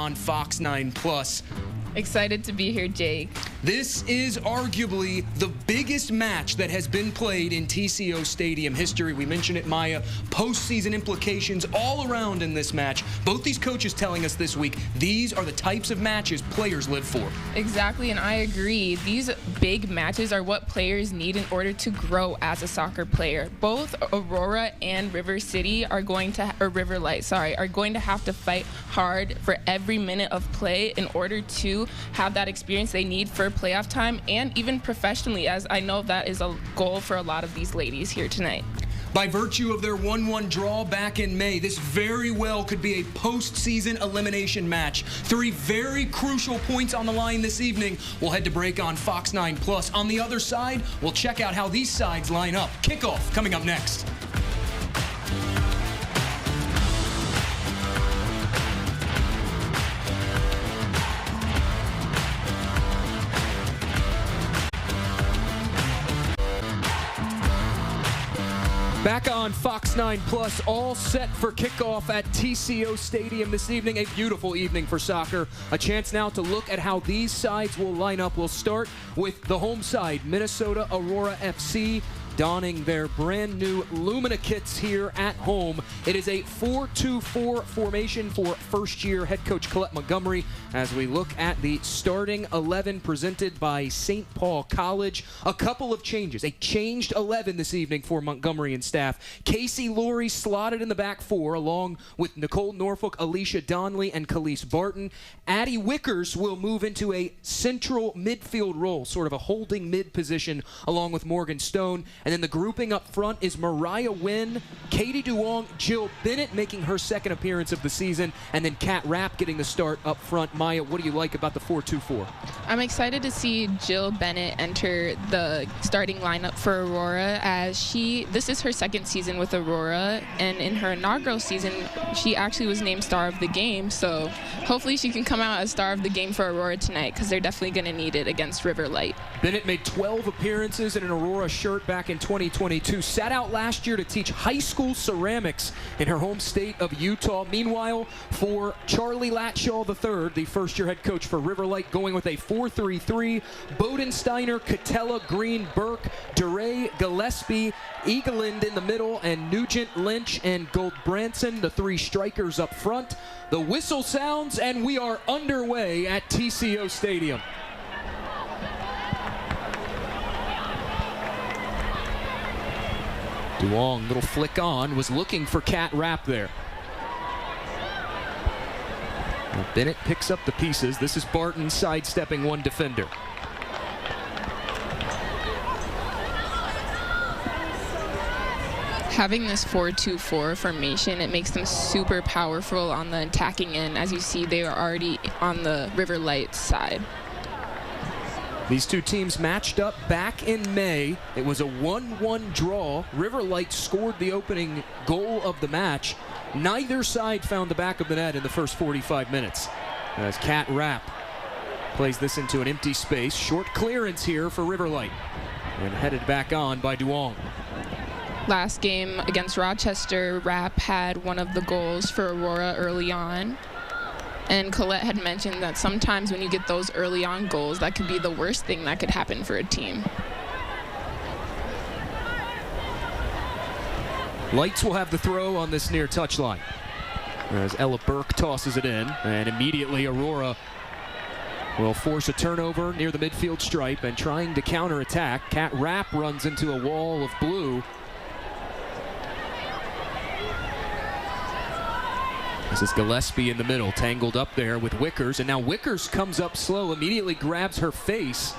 on Fox 9 Plus. Excited to be here, Jake. This is arguably the biggest match that has been played in TCO Stadium history. We mentioned it, Maya. Postseason implications all around in this match. Both these coaches telling us this week these are the types of matches players live for. Exactly, and I agree. These big matches are what players need in order to grow as a soccer player. Both Aurora and River Light, are going to have to fight hard for every minute of play in order to have that experience they need for playoff time and even professionally, as I know that is a goal for a lot of these ladies here tonight. By virtue of their 1-1 draw back in May, this very well could be a postseason elimination match. 3 very crucial points on the line this evening. We'll head to break on Fox 9 Plus. On the other side, we'll check out how these sides line up. Kickoff coming up next. Back on Fox 9 Plus, all set for kickoff at TCO Stadium this evening. A beautiful evening for soccer. A chance now to look at how these sides will line up. We'll start with the home side, Minnesota Aurora FC, donning their brand new Lumina kits here at home. It is a 4-2-4 formation for first-year head coach Colette Montgomery as we look at the starting 11 presented by St. Paul College. A couple of changes. A changed 11 this evening for Montgomery and staff. Casey Laurie slotted in the back 4 along with Nicole Norfolk, Alicia Donnelly, and Khalees Barton. Addie Wickers will move into a central midfield role, sort of a holding mid position along with Morgan Stone. And then the grouping up front is Mariah Wynn, Katie Duong, Jill Bennett making her second appearance of the season, and then Kat Rapp getting the start up front. Maya, what do you like about the 4-2-4? I'm excited to see Jill Bennett enter the starting lineup for Aurora as this is her second season with Aurora, and in her inaugural season, she actually was named Star of the Game, so hopefully she can come out as Star of the Game for Aurora tonight because they're definitely going to need it against River Light. Bennett made 12 appearances in an Aurora shirt back in 2022, sat out last year to teach high school ceramics in her home state of Utah. Meanwhile, for Charlie Latshaw III, the first-year head coach for River Light, going with a 4-3-3, Bodensteiner, Catella, Green, Burke, DeRay, Gillespie, Egeland in the middle, and Nugent, Lynch, and Goldbranson, the 3 strikers up front. The whistle sounds, and we are underway at TCO Stadium. Duong, little flick on, was looking for Kat Rapp there. Well, Bennett picks up the pieces. This is Barton sidestepping one defender. Having this 4-2-4 formation, it makes them super powerful on the attacking end. As you see, they are already on the River Light side. These two teams matched up back in May. It was a 1-1 draw. River Light scored the opening goal of the match. Neither side found the back of the net in the first 45 minutes. As Kat Rapp plays this into an empty space. Short clearance here for River Light. And headed back on by Duong. Last game against Rochester, Rapp had one of the goals for Aurora early on. And Colette had mentioned that sometimes when you get those early on goals, that could be the worst thing that could happen for a team. Lights will have the throw on this near touchline as Ella Burke tosses it in, and immediately Aurora will force a turnover near the midfield stripe, and trying to counterattack, Kat Rapp runs into a wall of blue. This is Gillespie in the middle, tangled up there with Wickers, and now Wickers comes up slow, immediately grabs her face.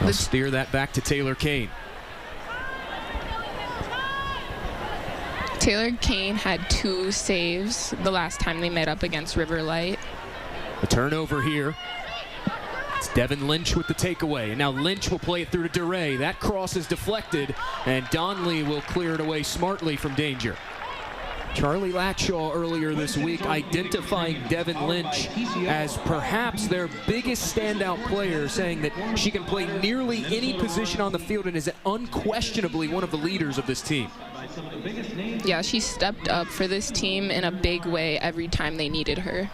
They'll steer that back to Taylor Kane. Taylor Kane had 2 saves the last time they met up against River Light. A turnover here. It's Devin Lynch with the takeaway, and now Lynch will play it through to DeRay. That cross is deflected, and Donnelly will clear it away smartly from danger. Charlie Latshaw earlier this week identifying Devin Lynch as perhaps their biggest standout player, saying that she can play nearly any position on the field and is unquestionably one of the leaders of this team. Yeah, she stepped up for this team in a big way every time they needed her.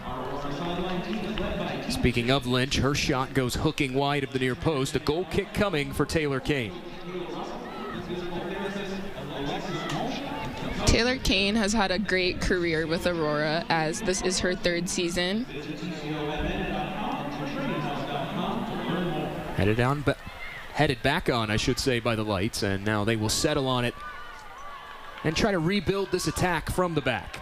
Speaking of Lynch, her shot goes hooking wide of the near post. A goal kick coming for Taylor Kane. Taylor Kane has had a great career with Aurora, as this is her 3rd season. Headed back on, I should say, by the Lights, and now they will settle on it and try to rebuild this attack from the back.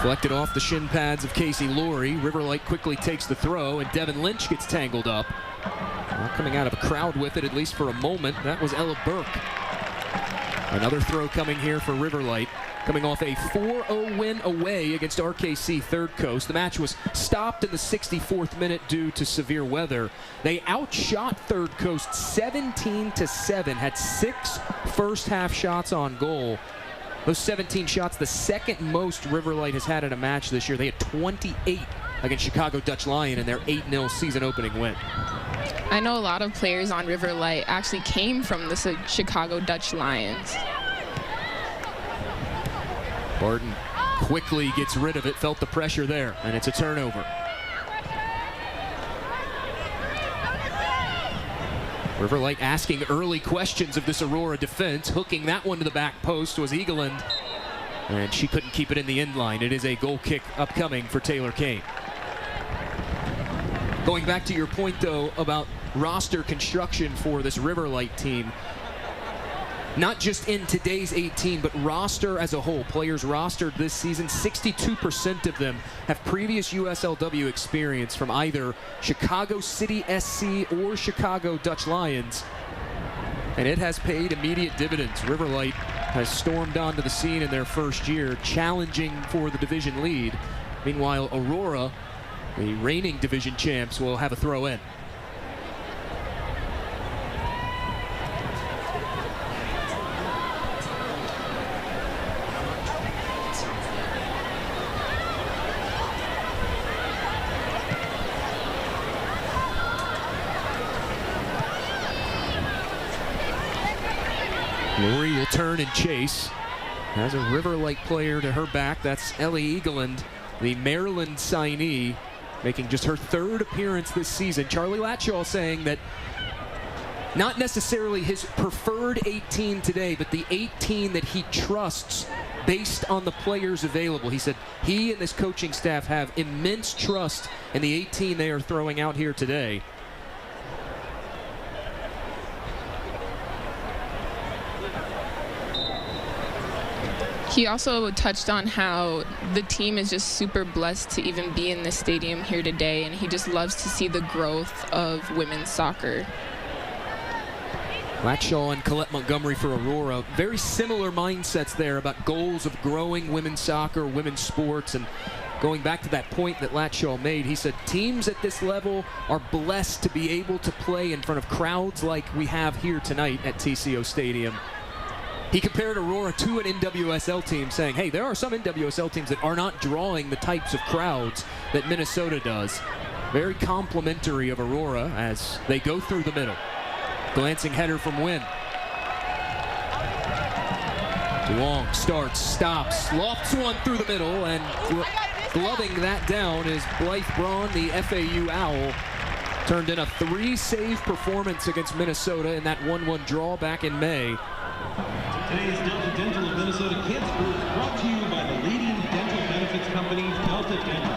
Deflected off the shin pads of Casey Laurie. Riverlight quickly takes the throw, and Devin Lynch gets tangled up. Well, coming out of a crowd with it, at least for a moment, that was Ella Burke. Another throw coming here for Riverlight, coming off a 4-0 win away against RKC Third Coast. The match was stopped in the 64th minute due to severe weather. They outshot Third Coast 17-7, had 6 first-half shots on goal. Those 17 shots, the second most Riverlight has had in a match this year. They had 28 against Chicago Dutch Lion in their 8-0 season opening win. I know a lot of players on Riverlight actually came from the Chicago Dutch Lions. Barton quickly gets rid of it, felt the pressure there, and it's a turnover. Riverlight asking early questions of this Aurora defense. Hooking that one to the back post was Egeland, and she couldn't keep it in the end line. It is a goal kick upcoming for Taylor Kane. Going back to your point, though, about roster construction for this Riverlight team, not just in today's 18, but roster as a whole. Players rostered this season, 62% of them have previous USLW experience from either Chicago City SC or Chicago Dutch Lions. And it has paid immediate dividends. Riverlight has stormed onto the scene in their first year, challenging for the division lead. Meanwhile, Aurora, the reigning division champs, will have a throw in. Laurie will turn and chase. Has a Riverlight player to her back. That's Ellie Egeland, the Maryland signee, making just her 3rd appearance this season. Charlie Latshaw saying that not necessarily his preferred 18 today, but the 18 that he trusts based on the players available. He said he and this coaching staff have immense trust in the 18 they are throwing out here today. He also touched on how the team is just super blessed to even be in this stadium here today, and he just loves to see the growth of women's soccer. Latshaw and Colette Montgomery for Aurora. Very similar mindsets there about goals of growing women's soccer, women's sports, and going back to that point that Latshaw made, he said teams at this level are blessed to be able to play in front of crowds like we have here tonight at TCO Stadium. He compared Aurora to an NWSL team, saying, hey, there are some NWSL teams that are not drawing the types of crowds that Minnesota does. Very complimentary of Aurora as they go through the middle. Glancing header from Wynn. DeLong starts, stops, lofts one through the middle, and gloving that down is Blythe Braun, the FAU Owl. Turned in a 3-save performance against Minnesota in that 1-1 draw back in May. Today's Delta Dental of Minnesota Kids Group brought to you by the leading dental benefits company, Delta Dental.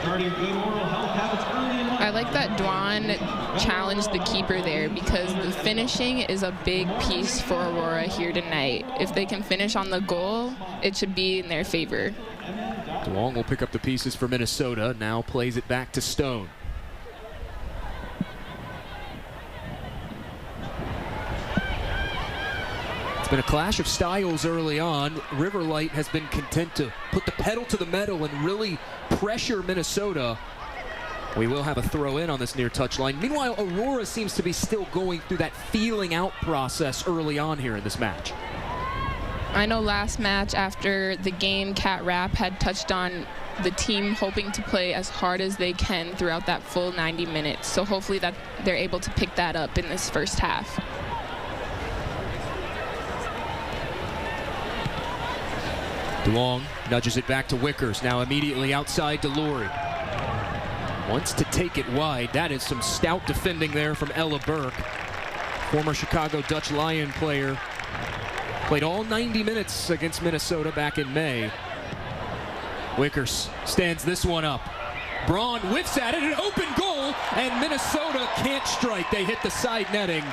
Starting amoral health habits early in life. I like that Dwan challenged the keeper there because the finishing is a big piece for Aurora here tonight. If they can finish on the goal, it should be in their favor. DeLong will pick up the pieces for Minnesota, now plays it back to Stone. It's been a clash of styles early on. Riverlight has been content to put the pedal to the metal and really pressure Minnesota. We will have a throw in on this near touchline. Meanwhile, Aurora seems to be still going through that feeling out process early on here in this match. I know last match after the game, Kat Rapp had touched on the team hoping to play as hard as they can throughout that full 90 minutes. So hopefully that they're able to pick that up in this first half. DeLong nudges it back to Wickers, now immediately outside to Laurie. Wants to take it wide. That is some stout defending there from Ella Burke. Former Chicago Dutch Lion player. Played all 90 minutes against Minnesota back in May. Wickers stands this one up. Braun whiffs at it, an open goal, and Minnesota can't strike. They hit the side netting.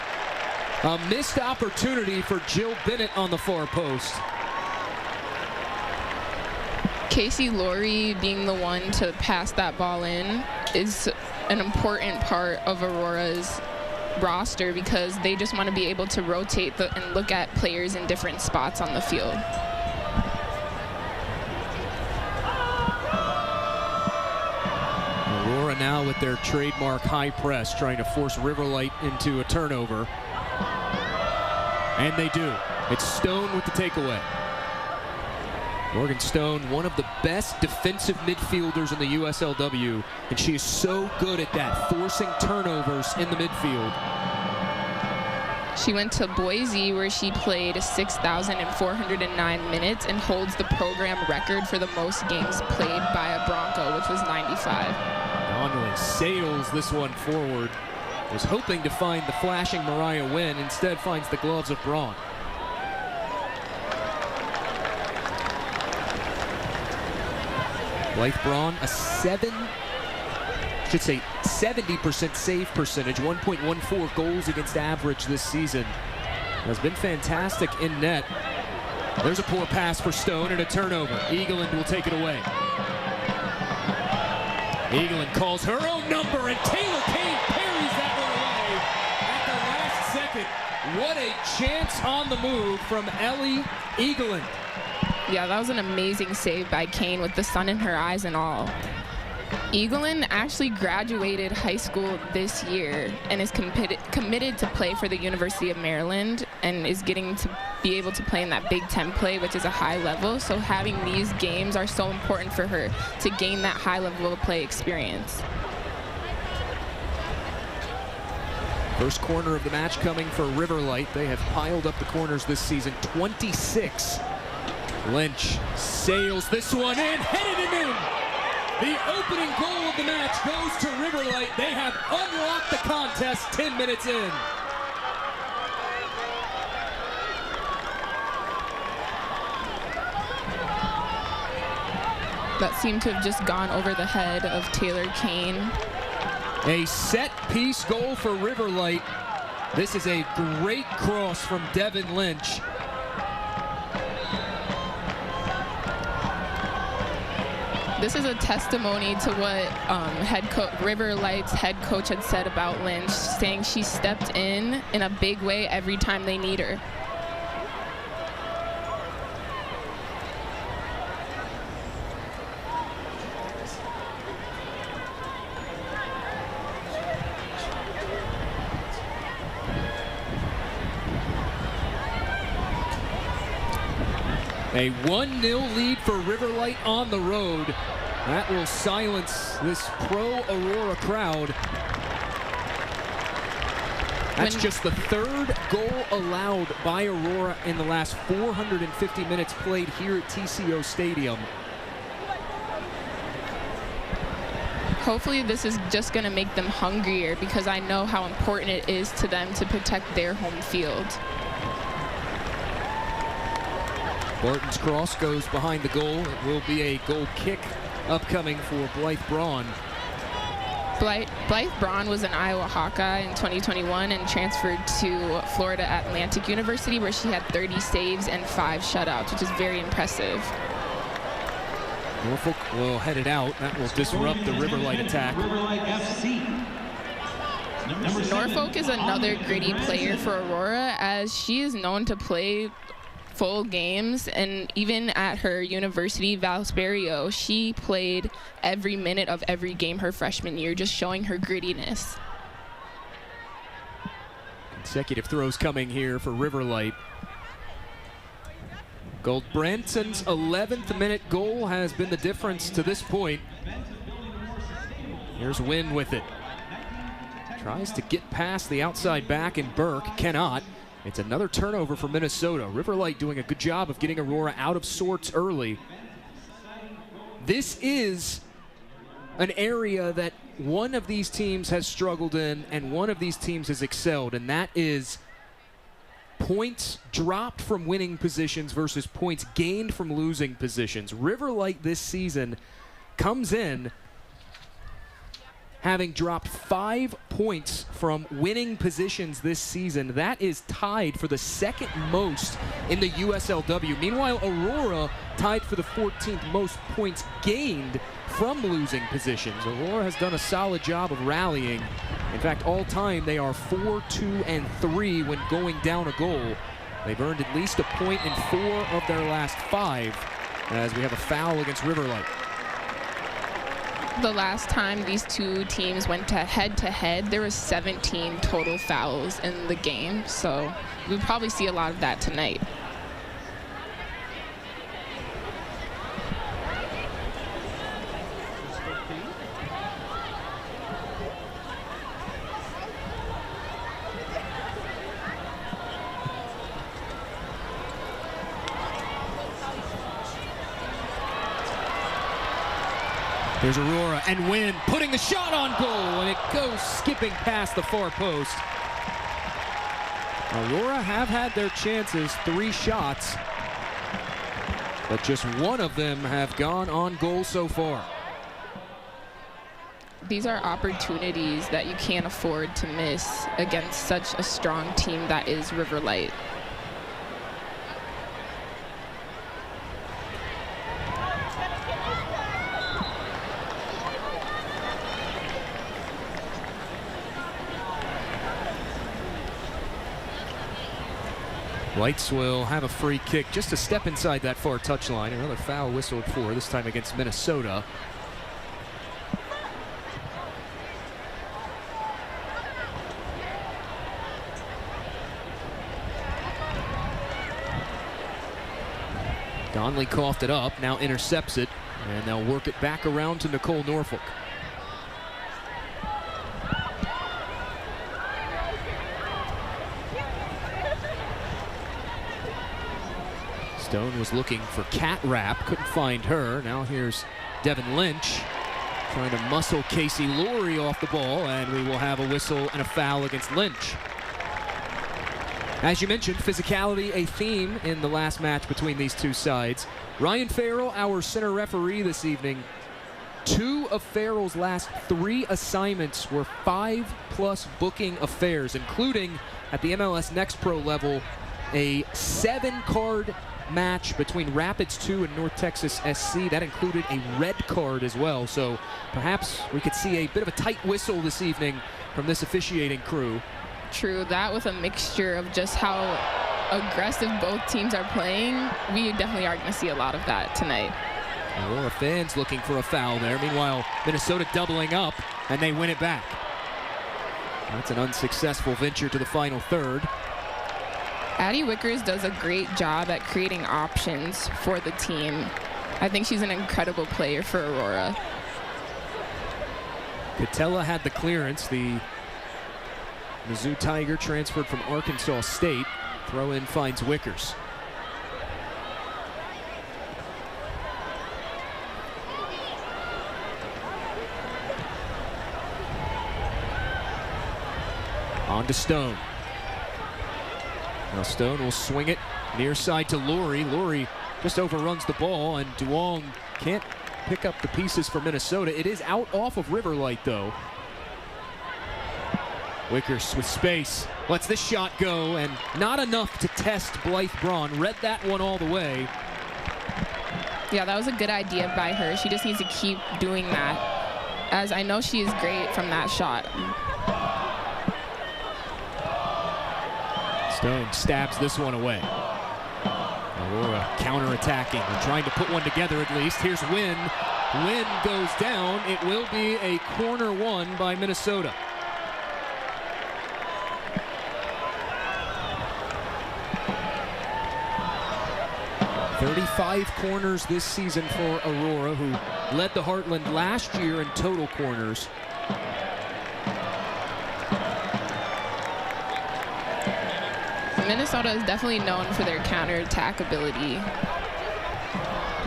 A missed opportunity for Jill Bennett on the far post. Casey Laurie being the one to pass that ball in is an important part of Aurora's roster because they just want to be able to rotate and look at players in different spots on the field. Aurora now with their trademark high press, trying to force Riverlight into a turnover. And they do. It's Stone with the takeaway. Morgan Stone, one of the best defensive midfielders in the USLW, and she is so good at that, forcing turnovers in the midfield. She went to Boise where she played 6,409 minutes and holds the program record for the most games played by a Bronco, which was 95. Donnelly sails this one forward. Was hoping to find the flashing Mariah Wynn, instead finds the gloves of Braun. Blythe Braun, a 70% save percentage, 1.14 goals against average this season. Has been fantastic in net. There's a poor pass for Stone and a turnover. Egeland will take it away. Egeland calls her own number and Taylor Kane parries that one away at the last second. What a chance on the move from Ellie Egeland. Yeah, that was an amazing save by Kane with the sun in her eyes and all. Egeland actually graduated high school this year and is committed to play for the University of Maryland and is getting to be able to play in that Big Ten play, which is a high level. So having these games are so important for her to gain that high level of play experience. First corner of the match coming for Riverlight. They have piled up the corners this season, 26. Lynch sails this one in, headed it in. The opening goal of the match goes to Riverlight. They have unlocked the contest 10 minutes in. That seemed to have just gone over the head of Taylor Kane. A set-piece goal for Riverlight. This is a great cross from Devin Lynch. This is a testimony to what Riverlight's head coach had said about Lynch, saying she stepped in a big way every time they need her. A 1-0 lead for Riverlight on the road. That will silence this pro-Aurora crowd. That's just the third goal allowed by Aurora in the last 450 minutes played here at TCO Stadium. Hopefully this is just going to make them hungrier because I know how important it is to them to protect their home field. Barton's cross goes behind the goal. It will be a goal kick upcoming for Blythe Braun. Blythe Braun was an Iowa Hawkeye in 2021 and transferred to Florida Atlantic University, where she had 30 saves and 5 shutouts, which is very impressive. Norfolk will head it out. That will disrupt the Riverlight attack. Riverlight FC. Norfolk is another gritty player for Aurora, as she is known to play full games, and even at her university, Valsperio, she played every minute of every game her freshman year, just showing her grittiness. Consecutive throws coming here for Riverlight. Goldbrandsen's 11th minute goal has been the difference to this point. Here's Wynn with it. Tries to get past the outside back, and Burke cannot. It's another turnover for Minnesota. Riverlight doing a good job of getting Aurora out of sorts early. This is an area that one of these teams has struggled in and one of these teams has excelled, and that is points dropped from winning positions versus points gained from losing positions. Riverlight this season comes in having dropped 5 points from winning positions this season. That is tied for the second most in the USLW. Meanwhile, Aurora tied for the 14th most points gained from losing positions. Aurora has done a solid job of rallying. In fact, all time they are 4-2-3 when going down a goal. They've earned at least a point in 4 of their last 5, as we have a foul against Riverlight. The last time these two teams went to head-to-head, there was 17 total fouls in the game, so we'll probably see a lot of that tonight. There's Aurora, and Wynn putting the shot on goal, and it goes skipping past the far post. Aurora have had their chances, 3 shots, but just one of them have gone on goal so far. These are opportunities that you can't afford to miss against such a strong team that is Riverlight. Lights will have a free kick just a step inside that far touchline. Another foul whistled for, this time against Minnesota. Donnelly coughed it up, now intercepts it, and they'll work it back around to Nicole Norfolk. Stone was looking for Cat Rap, couldn't find her. Now here's Devin Lynch trying to muscle Casey Laurie off the ball, and we will have a whistle and a foul against Lynch. As you mentioned, physicality a theme in the last match between these two sides. Ryan Farrell, our center referee this evening, 2 of Farrell's last 3 assignments were 5+ booking affairs, including at the MLS Next Pro level, a 7-card match between Rapids 2 and North Texas SC. That included a red card as well, so perhaps we could see a bit of a tight whistle this evening from this officiating crew. True, that with a mixture of just how aggressive both teams are playing, we definitely are going to see a lot of that tonight. Aurora fans looking for a foul there. Meanwhile, Minnesota doubling up, and they win it back. That's an unsuccessful venture to the final third. Addie Wickers does a great job at creating options for the team. I think she's an incredible player for Aurora. Catella had the clearance. The Mizzou Tiger transferred from Arkansas State. Throw in finds Wickers. On to Stone. Now Stone will swing it near side to Laurie. Laurie just overruns the ball, and Duong can't pick up the pieces for Minnesota. It is out off of Riverlight, though. Wickers with space, lets this shot go, and not enough to test Blythe Braun. Read that one all the way. Yeah, that was a good idea by her. She just needs to keep doing that, as I know she is great from that shot. Stone stabs this one away. Aurora counterattacking and trying to put one together at least. Here's Wynn. Wynn goes down. It will be a corner one by Minnesota. "35 corners this season for Aurora, who led the Heartland last year in total corners. Minnesota is definitely known for their counterattack ability.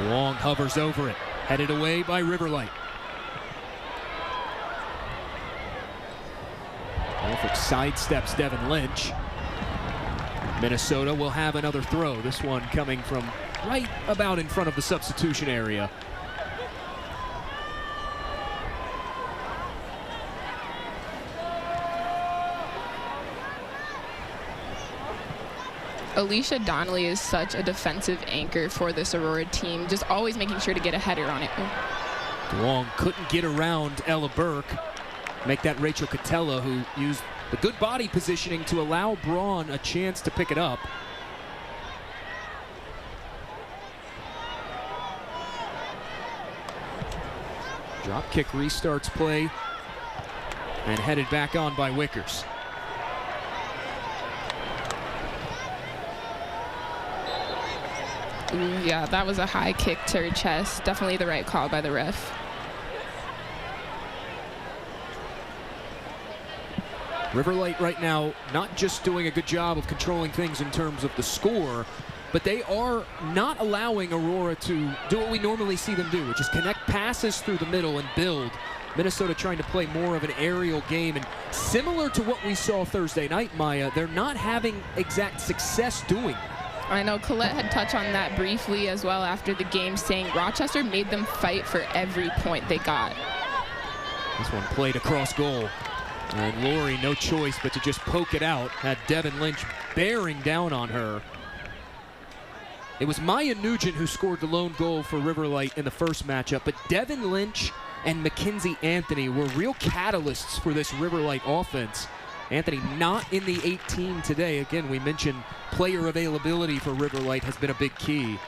Long hovers over it, headed away by Riverlight. Norfolk sidesteps Devin Lynch. Minnesota will have another throw. This one coming from right about in front of the substitution area. Alicia Donnelly is such a defensive anchor for this Aurora team, just always making sure to get a header on it. DeLong couldn't get around Ella Burke. Make that Rachel Catella, who used the good body positioning to allow Braun a chance to pick it up. Drop kick restarts play and headed back on by Wickers. Ooh, yeah, that was a high kick to her chest. Definitely the right call by the ref. Riverlight right now not just doing a good job of controlling things in terms of the score, but they are not allowing Aurora to do what we normally see them do, which is connect passes through the middle and build. Minnesota trying to play more of an aerial game, and similar to what we saw Thursday night, Maya, they're not having exact success doing that. I know Colette had touched on that briefly as well after the game, saying Rochester made them fight for every point they got. This one played across goal. And Lori, no choice but to just poke it out. Had Devin Lynch bearing down on her. It was Maya Nugent who scored the lone goal for Riverlight in the first matchup, but Devin Lynch and Mackenzie Anthony were real catalysts for this Riverlight offense. Anthony not in the 18 today. Again, we mentioned player availability for Riverlight has been a big key.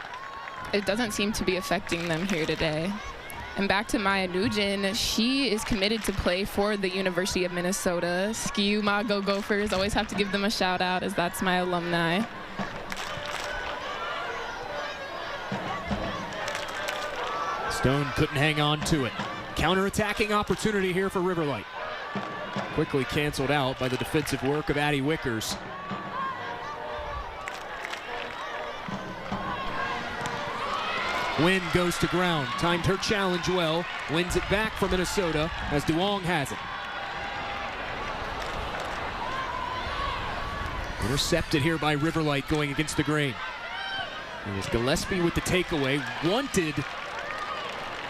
It doesn't seem to be affecting them here today. And back to Maya Nugent, she is committed to play for the University of Minnesota. Skew Ma Go Gophers, always have to give them a shout out as that's my alumni. Stone couldn't hang on to it. Counter-attacking opportunity here for Riverlight. Quickly canceled out by the defensive work of Addie Wickers. Wynn goes to ground, timed her challenge well, wins it back for Minnesota as Duong has it. Intercepted here by Riverlight going against the grain. It was Gillespie with the takeaway, wanted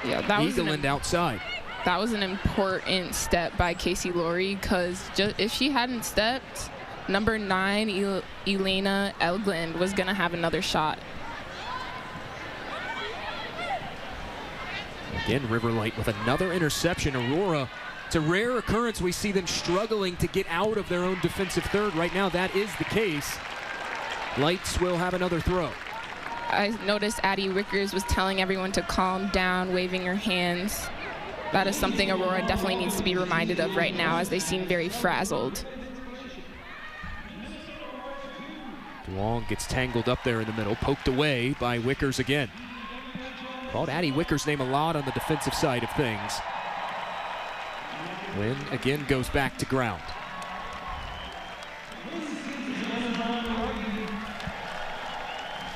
Eageland outside. That was an important step by Casey Laurie, because if she hadn't stepped, number 9, Elena Elgland, was going to have another shot. Again, Riverlight with another interception. Aurora, it's a rare occurrence we see them struggling to get out of their own defensive third. Right now, that is the case. Lights will have another throw. I noticed Addie Wickers was telling everyone to calm down, waving her hands. That is something Aurora definitely needs to be reminded of right now, as they seem very frazzled. Duong gets tangled up there in the middle, poked away by Wickers again. Called Addie Wickers' name a lot on the defensive side of things. Wynn again goes back to ground.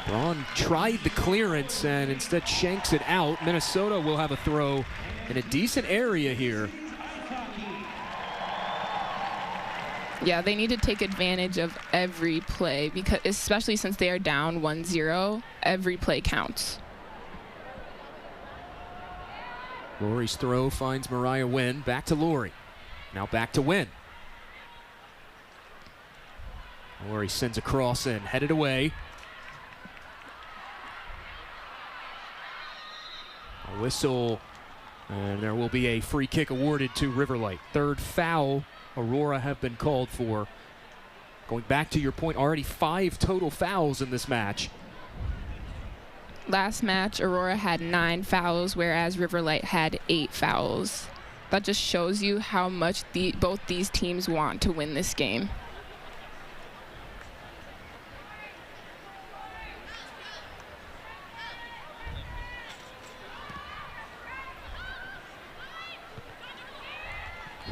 Braun tried the clearance and instead shanks it out. Minnesota will have a throw in a decent area here. Yeah, they need to take advantage of every play, because especially since they are down 1-0, every play counts. Laurie's throw finds Mariah Wynn. Back to Laurie. Now back to Wynn. Laurie sends a cross in, headed away. A whistle, and there will be a free kick awarded to Riverlight. Third foul Aurora have been called for. Going back to your point, already 5 total fouls in this match. Last match, Aurora had 9 fouls, whereas Riverlight had 8 fouls. That just shows you how much both these teams want to win this game.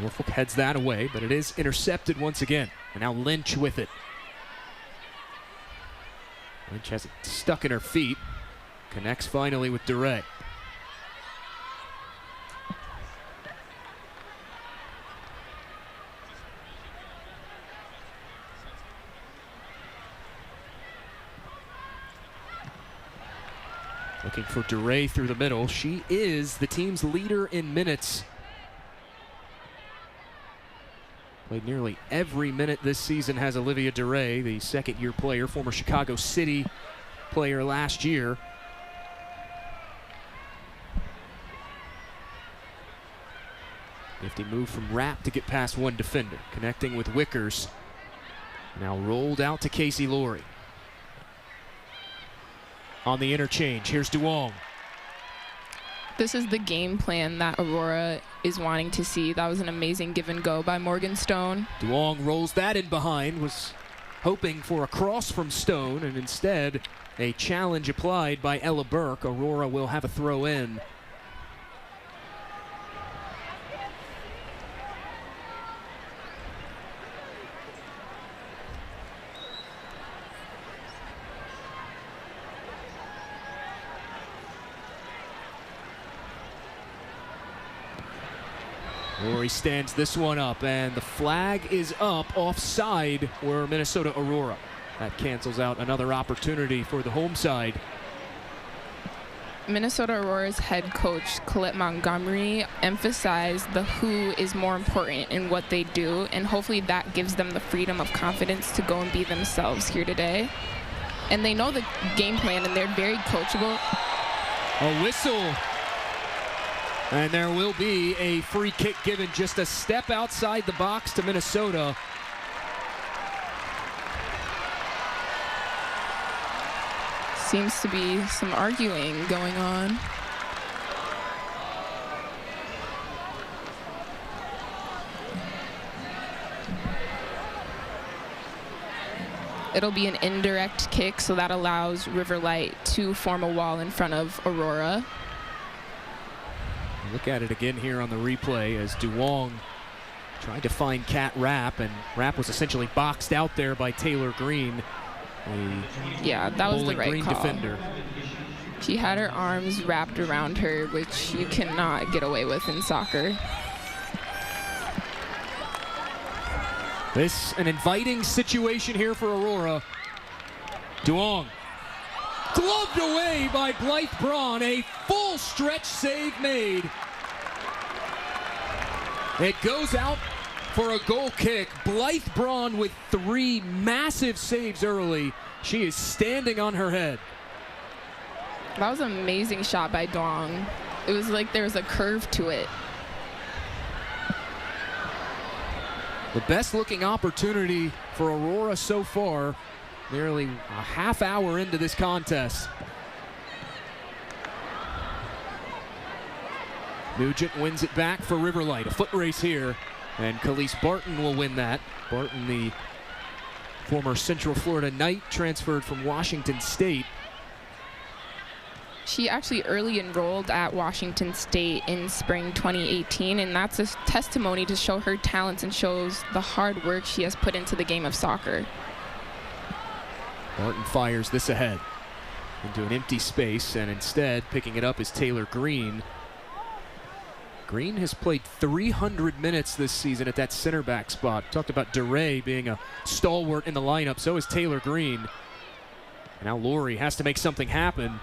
Norfolk heads that away, but it is intercepted once again. And now Lynch with it. Lynch has it stuck in her feet. Connects finally with DeRay. Looking for DeRay through the middle. She is the team's leader in minutes. Played nearly every minute this season has Olivia DeRay, the second-year player, former Chicago City player last year. Nifty move from Rapp to get past one defender. Connecting with Wickers. Now rolled out to Casey Laurie. On the interchange, here's Duong. This is the game plan that Aurora is wanting to see. That was an amazing give and go by Morgan Stone. Duong rolls that in behind, was hoping for a cross from Stone, and instead a challenge applied by Ella Burke. Aurora will have a throw in. Laurie stands this one up, and the flag is up offside for Minnesota Aurora. That cancels out another opportunity for the home side. Minnesota Aurora's head coach, Colette Montgomery, emphasized the who is more important in what they do, and hopefully that gives them the freedom of confidence to go and be themselves here today. And they know the game plan, and they're very coachable. A whistle. And there will be a free kick given, just a step outside the box to Minnesota. Seems to be some arguing going on. It'll be an indirect kick, so that allows Riverlight to form a wall in front of Aurora. Look at it again here on the replay as Duong tried to find Kat Rapp, and Rapp was essentially boxed out there by Taylor Green. Yeah, that was the right Green call. Defender. She had her arms wrapped around her, which you cannot get away with in soccer. This an inviting situation here for Aurora. Duong. Gloved away by Blythe Braun, a full stretch save made. It goes out for a goal kick. Blythe Braun with 3 massive saves early. She is standing on her head. That was an amazing shot by Duong. It was like there was a curve to it. The best looking opportunity for Aurora so far. Nearly a half hour into this contest. Nugent wins it back for Riverlight. A foot race here, and Khalees Barton will win that. Barton, the former Central Florida Knight, transferred from Washington State. She actually early enrolled at Washington State in spring 2018, and that's a testimony to show her talents and shows the hard work she has put into the game of soccer. Barton fires this ahead into an empty space, and instead picking it up is Taylor Green. Green has played 300 minutes this season at that center back spot. Talked about DeRay being a stalwart in the lineup, so is Taylor Green. And now Laurie has to make something happen.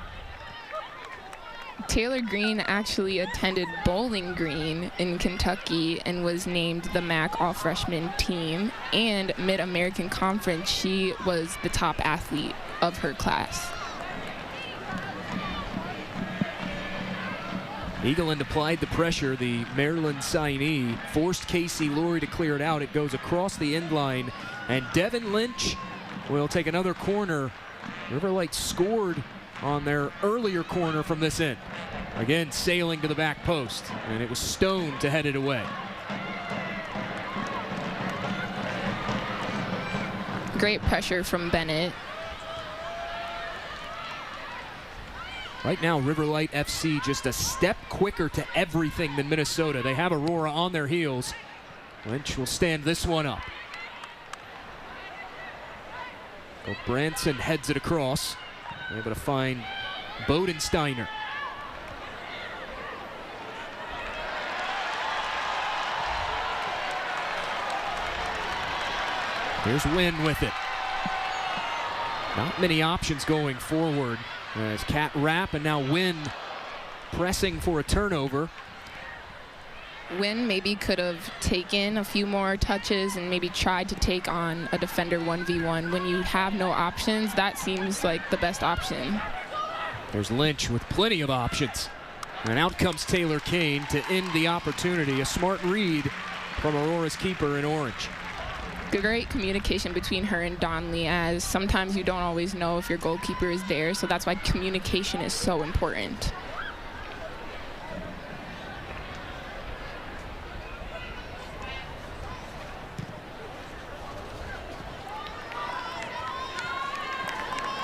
Taylor Green actually attended Bowling Green in Kentucky and was named the MAC All-Freshman Team. And Mid-American Conference, she was the top athlete of her class. Eagleland applied the pressure. The Maryland signee forced Casey Laurie to clear it out. It goes across the end line, and Devin Lynch will take another corner. River Light scored on their earlier corner from this end. Again, sailing to the back post, and it was Stone to head it away. Great pressure from Bennett. Right now, River Light FC just a step quicker to everything than Minnesota. They have Aurora on their heels. Lynch will stand this one up. Branson heads it across. Able to find Bodensteiner. Here's Wynn with it. Not many options going forward. As Cat Rapp and now Wynn pressing for a turnover. Wynn maybe could have taken a few more touches and maybe tried to take on a defender 1v1. When you have no options, that seems like the best option. There's Lynch with plenty of options. And out comes Taylor Kane to end the opportunity. A smart read from Aurora's keeper in orange. Great communication between her and Donnelly, as sometimes you don't always know if your goalkeeper is there, so that's why communication is so important.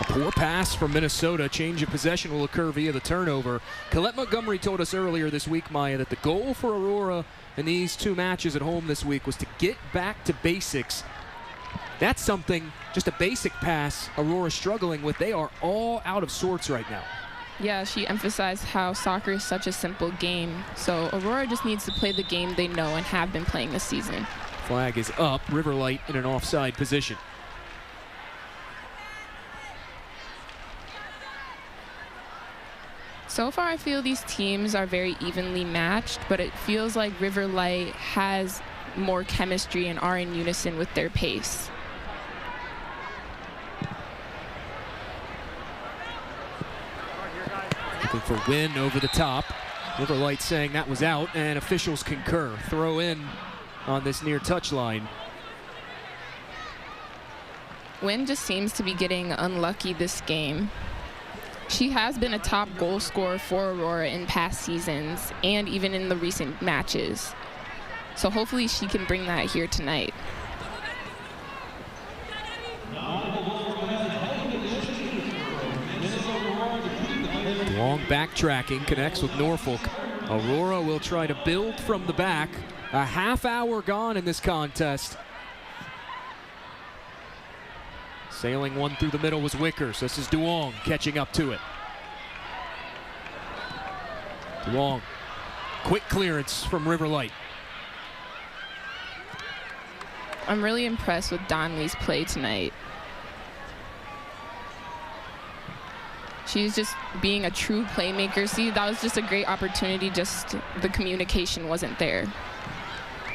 A poor pass from Minnesota. Change of possession will occur via the turnover. Colette Montgomery told us earlier this week, Maya, that the goal for Aurora in these two matches at home this week was to get back to basics. That's something, just a basic pass, Aurora struggling with. They are all out of sorts right now. Yeah, she emphasized how soccer is such a simple game. So Aurora just needs to play the game they know and have been playing this season. Flag is up. River Light in an offside position. So far, I feel these teams are very evenly matched, but it feels like River Light has more chemistry and are in unison with their pace. Looking for Wynn over the top. River Light saying that was out, and officials concur. Throw in on this near touchline. Wynn just seems to be getting unlucky this game. She has been a top goal scorer for Aurora in past seasons and even in the recent matches. So hopefully she can bring that here tonight. Long backtracking connects with Norfolk. Aurora will try to build from the back. A half hour gone in this contest. Sailing one through the middle was Wickers. This is Duong catching up to it. Duong, quick clearance from River Light. I'm really impressed with Donnelly's play tonight. She's just being a true playmaker. See, that was just a great opportunity, just the communication wasn't there.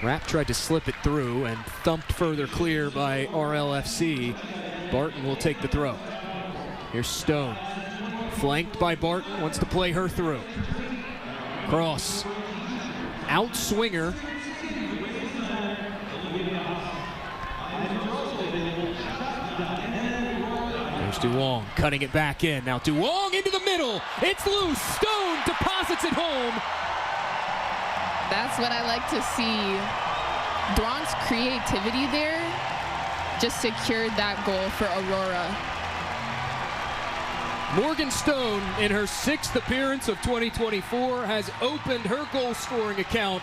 Rapp tried to slip it through and thumped further clear by RLFC. Barton will take the throw. Here's Stone. Flanked by Barton, wants to play her through. Cross. Out swinger. There's Duong cutting it back in. Now Duong into the middle. It's loose. Stone deposits it home. That's what I like to see. Duong's creativity there just secured that goal for Aurora. Morgan Stone, in her 6th appearance of 2024, has opened her goal-scoring account.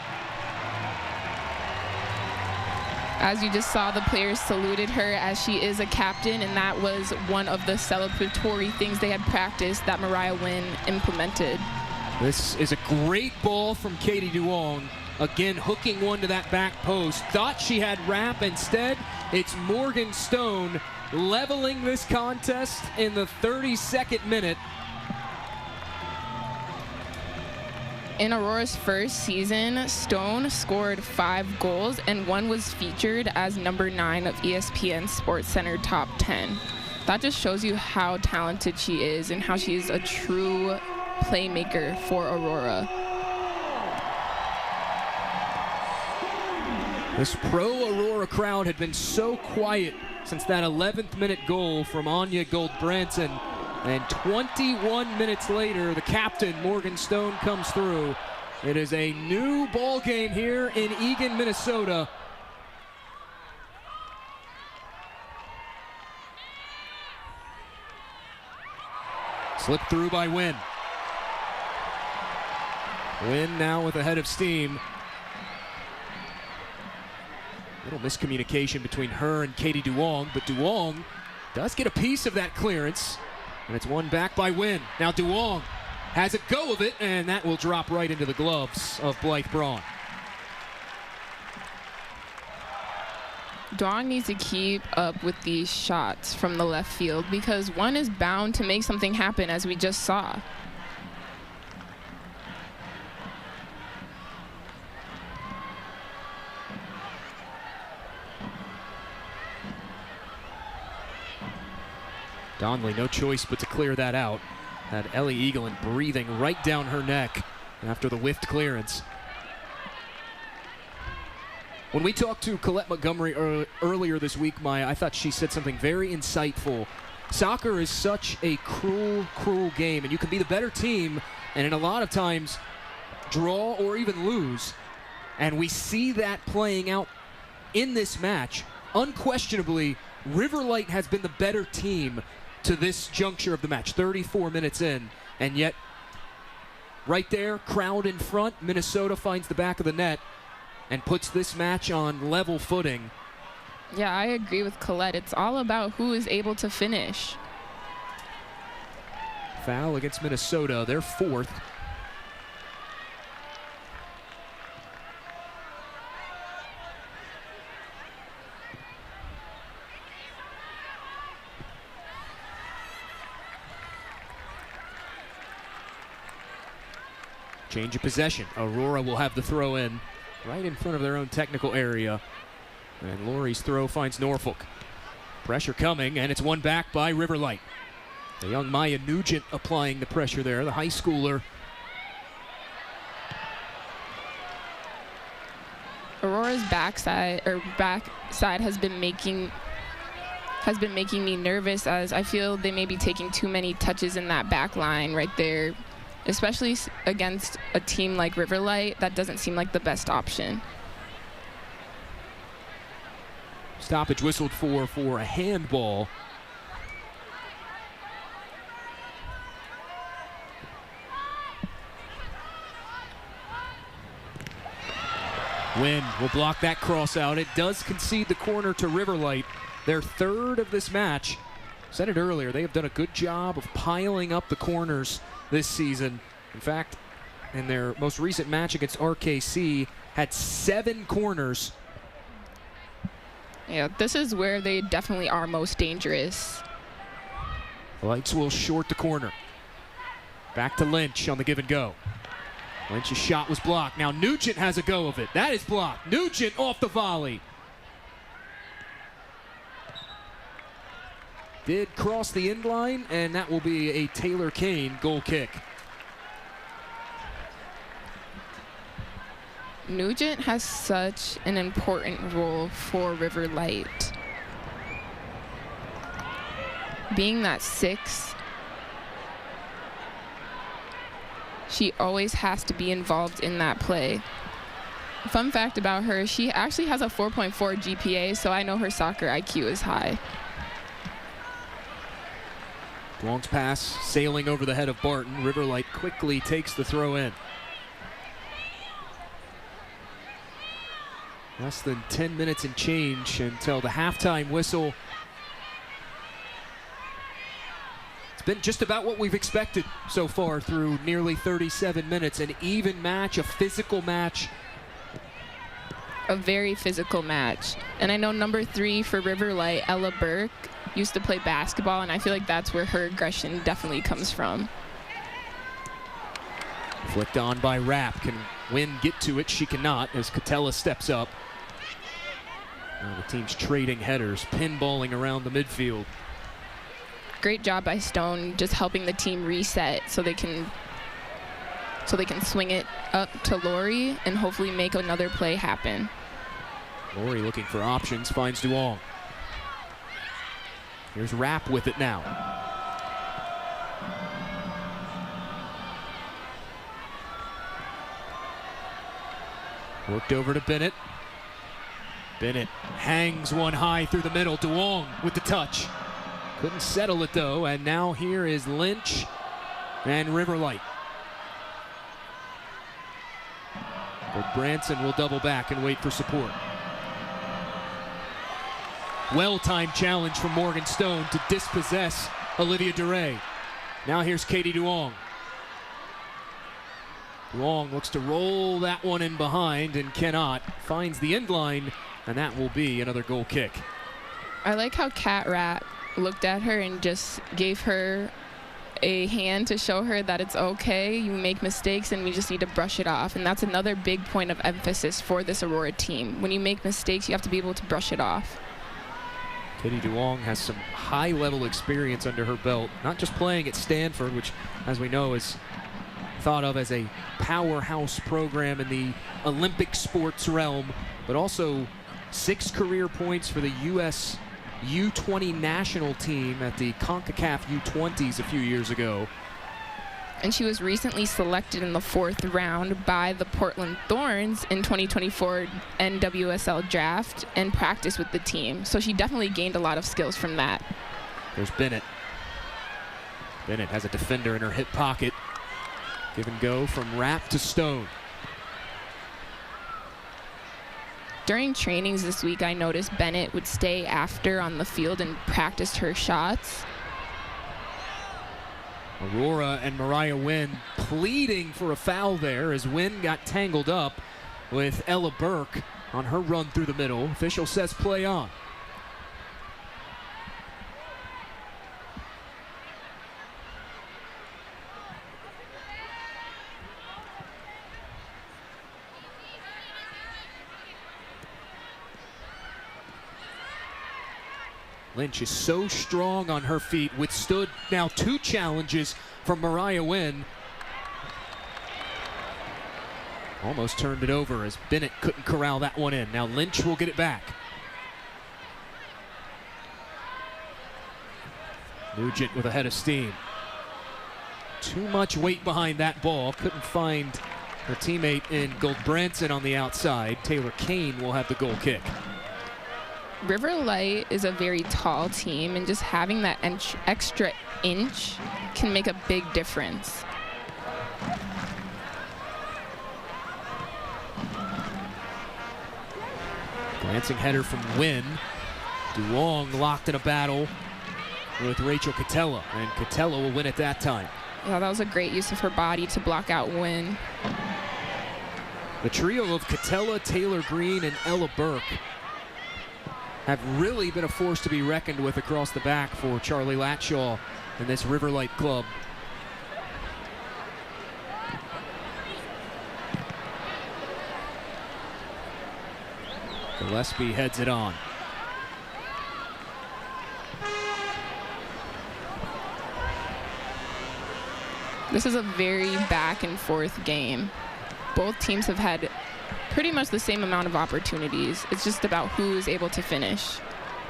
As you just saw, the players saluted her as she is a captain, and that was one of the celebratory things they had practiced that Mariah Wynn implemented. This is a great ball from Katie Duong. Again, hooking one to that back post. Thought she had Rapp. Instead, it's Morgan Stone leveling this contest in the 32nd minute. In Aurora's first season, Stone scored 5 goals, and one was featured as number 9 of ESPN SportsCenter Top 10. That just shows you how talented she is and how she is a true playmaker for Aurora. This pro-Aurora crowd had been so quiet since that 11th minute goal from Anya Goldbranson. And 21 minutes later, the captain, Morgan Stone, comes through. It is a new ball game here in Eagan, Minnesota. Slipped through by Wynn. Wynn now with a head of steam. Little miscommunication between her and Katie Duong, but Duong does get a piece of that clearance. And it's won back by Wynn. Now Duong has a go of it, and that will drop right into the gloves of Blythe Braun. Duong needs to keep up with these shots from the left field because one is bound to make something happen, as we just saw. Donnelly, no choice but to clear that out. Had Ellie Eaglin breathing right down her neck after the whiffed clearance. When we talked to Colette Montgomery earlier this week, Maya, I thought she said something very insightful. Soccer is such a cruel, cruel game, and you can be the better team and in a lot of times draw or even lose. And we see that playing out in this match. Unquestionably, River Light has been the better team to this juncture of the match, 34 minutes in, and yet right there, crowd in front, Minnesota finds the back of the net and puts this match on level footing. Yeah, I agree with Colette. It's all about who is able to finish. Foul against Minnesota, their 4th. Change of possession. Aurora will have the throw in right in front of their own technical area. And Laurie's throw finds Norfolk. Pressure coming, and it's won back by River Light. The young Maya Nugent applying the pressure there, the high schooler. Aurora's backside has been making me nervous, as I feel they may be taking too many touches in that back line right there. Especially against a team like River Light, that doesn't seem like the best option. Stoppage whistled for a handball. Wynn will block that cross out. It does concede the corner to River Light, their 3rd of this match. Said it earlier, they have done a good job of piling up the corners this season. In fact, in their most recent match against RKC, had 7 corners. Yeah, this is where they definitely are most dangerous. Lights will short the corner. Back to Lynch on the give and go. Lynch's shot was blocked. Now Nugent has a go of it. That is blocked. Nugent off the volley. Did cross the end line, and that will be a Taylor Kane goal kick. Nugent has such an important role for River Light. Being that 6, she always has to be involved in that play. Fun fact about her, she actually has a 4.4 GPA, so I know her soccer IQ is high. Duong's pass sailing over the head of Barton. River Light quickly takes the throw in. Less than 10 minutes and change until the halftime whistle. It's been just about what we've expected so far through nearly 37 minutes. An even match, a physical match. A very physical match. And I know number 3 for River Light, Ella Burke, used to play basketball, and I feel like that's where her aggression definitely comes from. Flicked on by Rapp. Can Wynn get to it? She cannot as Catella steps up. Now the team's trading headers, pinballing around the midfield. Great job by Stone, just helping the team reset so they can swing it up to Lori and hopefully make another play happen. Lori looking for options, finds Duong. Here's Rapp with it now. Worked over to Bennett. Bennett hangs one high through the middle. Duong with the touch. Couldn't settle it though, and now here is Lynch and Riverlight. But Branson will double back and wait for support. Well-timed challenge from Morgan Stone to dispossess Olivia DeRay. Now here's Katie Duong. Duong looks to roll that one in behind and cannot. Finds the end line, and that will be another goal kick. I like how Cat Rat looked at her and just gave her a hand to show her that it's okay. You make mistakes and we just need to brush it off. And that's another big point of emphasis for this Aurora team. When you make mistakes, you have to be able to brush it off. Katie Duong has some high-level experience under her belt, not just playing at Stanford, which, as we know, is thought of as a powerhouse program in the Olympic sports realm, but also 6 career points for the U.S. U20 national team at the CONCACAF U20s a few years ago. And she was recently selected in the 4th round by the Portland Thorns in 2024 NWSL draft and practiced with the team. So she definitely gained a lot of skills from that. There's Bennett. Bennett has a defender in her hip pocket. Give and go from Rapp to Stone. During trainings this week, I noticed Bennett would stay after on the field and practiced her shots. Aurora and Mariah Wynn pleading for a foul there as Wynn got tangled up with Ella Burke on her run through the middle. Official says play on. Lynch is so strong on her feet, withstood now 2 challenges from Mariah Wynn. Almost turned it over as Bennett couldn't corral that one in. Now Lynch will get it back. Nugent with a head of steam. Too much weight behind that ball. Couldn't find her teammate in Goldbranson on the outside. Taylor Kane will have the goal kick. River Light is a very tall team, and just having that extra inch can make a big difference. Glancing header from Wynn. Duong locked in a battle with Rachel Catella, and Catella will win it that time. Yeah, that was a great use of her body to block out Wynn. The trio of Catella, Taylor Green, and Ella Burke have really been a force to be reckoned with across the back for Charlie Latshaw and this River Light club. Gillespie heads it on. This is a very back and forth game. Both teams have had pretty much the same amount of opportunities. It's just about who is able to finish.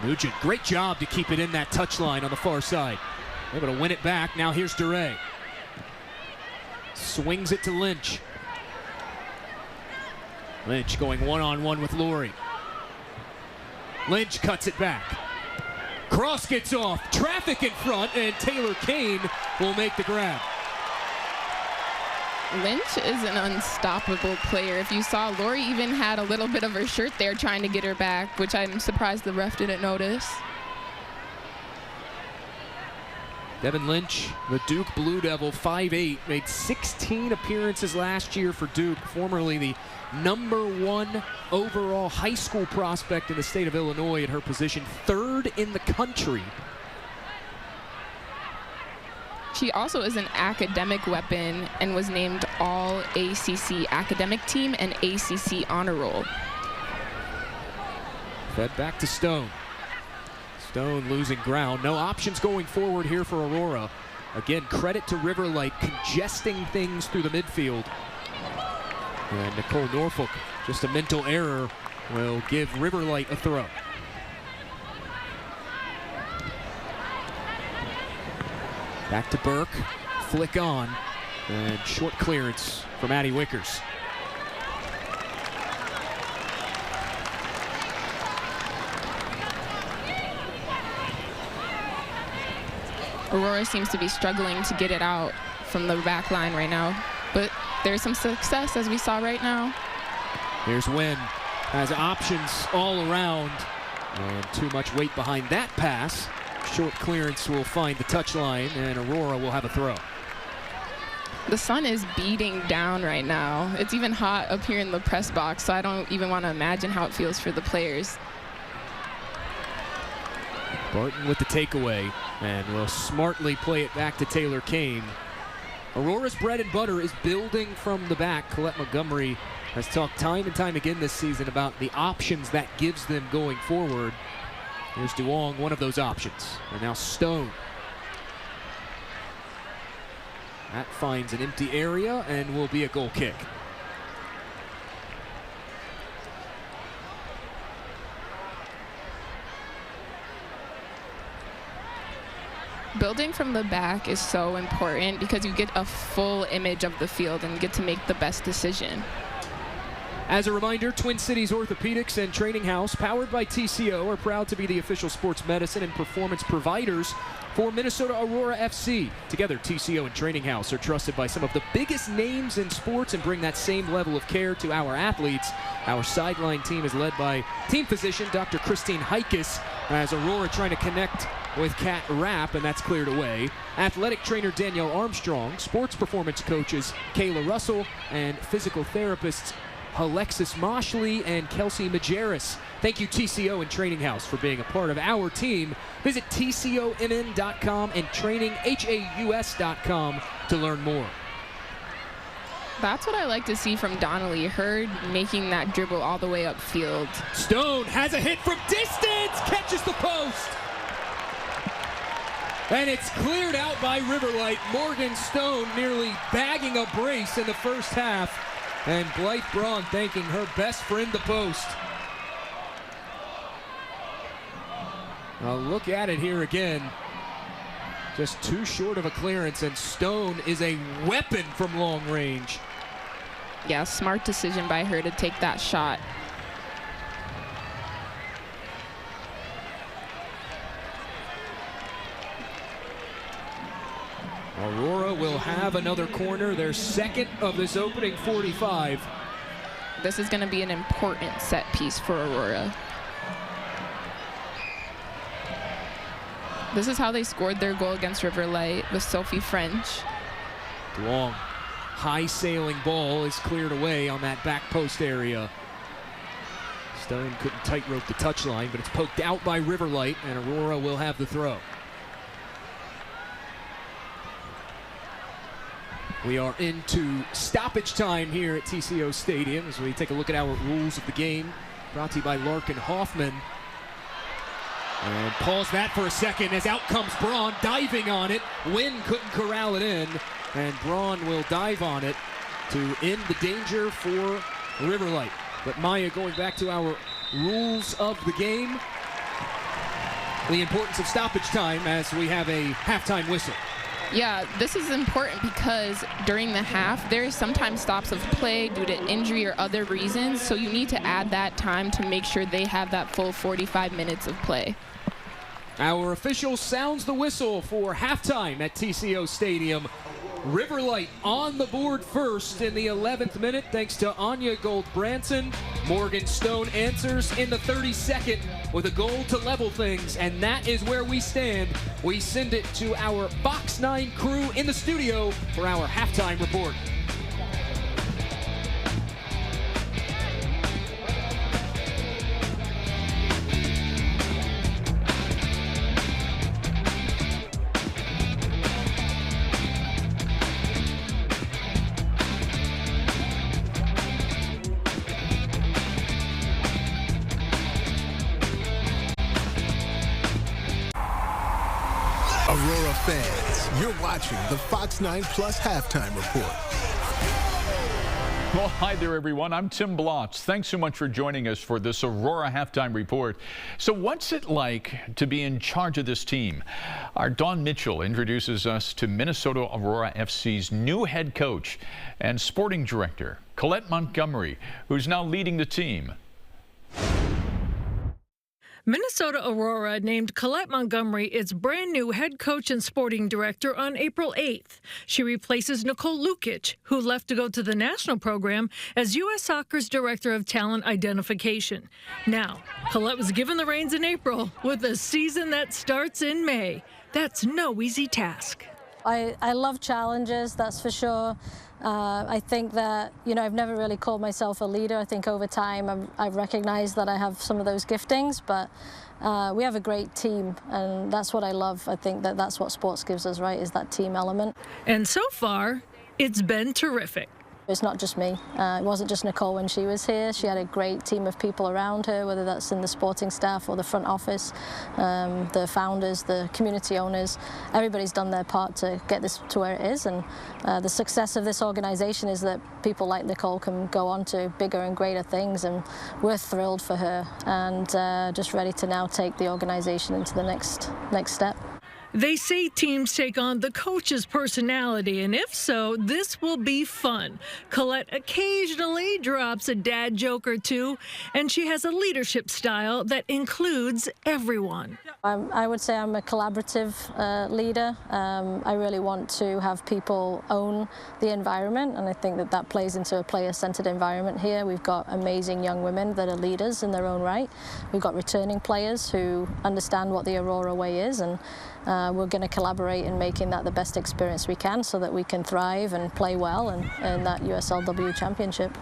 Nugent, great job to keep it in that touchline on the far side. Able to win it back. Now here's DeRay. Swings it to Lynch. Lynch going one-on-one with Lori. Lynch cuts it back. Cross gets off. Traffic in front, and Taylor Kane will make the grab. Lynch is an unstoppable player. If you saw, Lori even had a little bit of her shirt there trying to get her back, which I'm surprised the ref didn't notice. Devin Lynch, the Duke Blue Devil, 5'8", made 16 appearances last year for Duke, formerly the #1 overall high school prospect in the state of Illinois at her position, 3rd in the country. She also is an academic weapon and was named All ACC Academic Team and ACC Honor Roll. Fed back to Stone. Stone losing ground. No options going forward here for Aurora. Again, credit to Riverlight congesting things through the midfield. And Nicole Norfolk, just a mental error, will give Riverlight a throw. Back to Burke, flick on, and short clearance from Addie Wickers. Aurora seems to be struggling to get it out from the back line right now, but there's some success as we saw right now. Here's Wynn, has options all around, and too much weight behind that pass. Short clearance will find the touchline, and Aurora will have a throw. The sun is beating down right now. It's even hot up here in the press box, so I don't even want to imagine how it feels for the players. Barton with the takeaway, and will smartly play it back to Taylor Kane. Aurora's bread and butter is building from the back. Colette Montgomery has talked time and time again this season about the options that gives them going forward. Here's Duong, one of those options. And now Stone. That finds an empty area and will be a goal kick. Building from the back is so important because you get a full image of the field and get to make the best decision. As a reminder, Twin Cities Orthopedics and Training House, powered by TCO, are proud to be the official sports medicine and performance providers for Minnesota Aurora FC. Together, TCO and Training House are trusted by some of the biggest names in sports and bring that same level of care to our athletes. Our sideline team is led by team physician Dr. Christine Heikes, as Aurora trying to connect with Kat Rapp, and that's cleared away. Athletic trainer Danielle Armstrong, sports performance coaches Kayla Russell, and physical therapists Alexis Moshley and Kelsey Majerus. Thank you, TCO and Training House, for being a part of our team. Visit tcomn.com and traininghaus.com to learn more. That's what I like to see from Donnelly, her making that dribble all the way upfield. Stone has a hit from distance, catches the post. And it's cleared out by Riverlight. Morgan Stone nearly bagging a brace in the first half. And Blythe Braun thanking her best friend, the post. Now look at it here again. Just too short of a clearance, and Stone is a weapon from long range. Yeah, smart decision by her to take that shot. Aurora will have another corner, their second of this opening 45. This is going to be an important set piece for Aurora. This is how they scored their goal against Riverlight with Sophie French. Long, high sailing ball is cleared away on that back post area. Stone couldn't tightrope the touchline, but it's poked out by Riverlight, and Aurora will have the throw. We are into stoppage time here at TCO Stadium as we take a look at our rules of the game, brought to you by Larkin Hoffman. And pause that for a second as out comes Braun, diving on it. Wynn couldn't corral it in, and Braun will dive on it to end the danger for Riverlight. But Maya, going back to our rules of the game, the importance of stoppage time as we have a halftime whistle. Yeah, this is important because during the half, there is sometimes stops of play due to injury or other reasons, so you need to add that time to make sure they have that full 45 minutes of play. Our official sounds the whistle for halftime at TCO Stadium. Riverlight on the board first in the 11th minute, thanks to Anya Gold-Branson. Morgan Stone answers in the 32nd with a goal to level things, and that is where we stand. We send it to our Fox 9 crew in the studio for our halftime report. fans, you're watching the Fox 9 Plus Halftime Report. Well, hi there, everyone. I'm Tim Blotz. Thanks so much for joining us for this Aurora Halftime Report. So what's it like to be in charge of this team? Our Dawn Mitchell introduces us to Minnesota Aurora FC's new head coach and sporting director, Colette Montgomery, who's now leading the team. Minnesota Aurora named Colette Montgomery its brand new head coach and sporting director on April 8th. She replaces Nicole Lukic, who left to go to the national program as U.S. Soccer's director of talent identification. Now, Colette was given the reins in April with a season that starts in May. That's no easy task. I love challenges, that's for sure. I think that, I've never really called myself a leader. I think over time I've recognized that I have some of those giftings, but we have a great team, and that's what I love. I think that that's what sports gives us, right, is that team element. And so far, it's been terrific. It's not just me. It wasn't just Nicole when she was here. She had a great team of people around her, whether that's in the sporting staff or the front office, the founders, the community owners. Everybody's done their part to get this to where it is, and the success of this organization is that people like Nicole can go on to bigger and greater things, and we're thrilled for her and just ready to now take the organization into the next step. They say teams take on the coach's personality, and if so, this will be fun. Colette occasionally drops a dad joke or two, and she has a leadership style that includes everyone. I would say I'm a collaborative leader. I really want to have people own the environment, and I think that that plays into a player-centered environment here. We've got amazing young women that are leaders in their own right. We've got returning players who understand what the Aurora way is, and we're going to collaborate in making that the best experience we can so that we can thrive and play well and earn that USLW championship.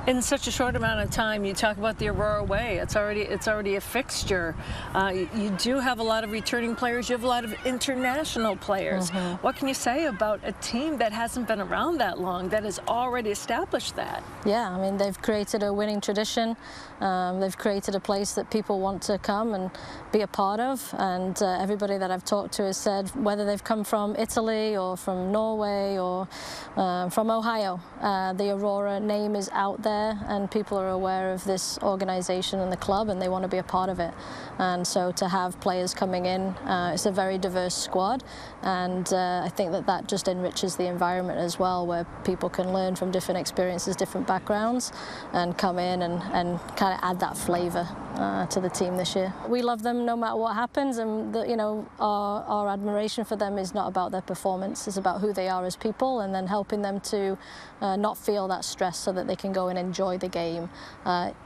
In such a short amount of time, you talk about the Aurora way. It's already a fixture. You do have a lot of returning players. You have a lot of international players. What can you say about a team that hasn't been around that long, that has already established that? Yeah, I mean, they've created a winning tradition. They've created a place that people want to come and be a part of, and everybody that I've talked to has said, whether they've come from Italy or from Norway or from Ohio, the Aurora name is out there, and people are aware of this organization and the club, and they want to be a part of it. And so to have players coming in, it's a very diverse squad, and I think that that just enriches the environment as well, where people can learn from different experiences, different backgrounds, and come in and kind of add that flavor to the team this year. We love them no matter what happens, and our admiration for them is not about their performance, it's about who they are as people, and then helping them to not feel that stress so that they can go and enjoy the game,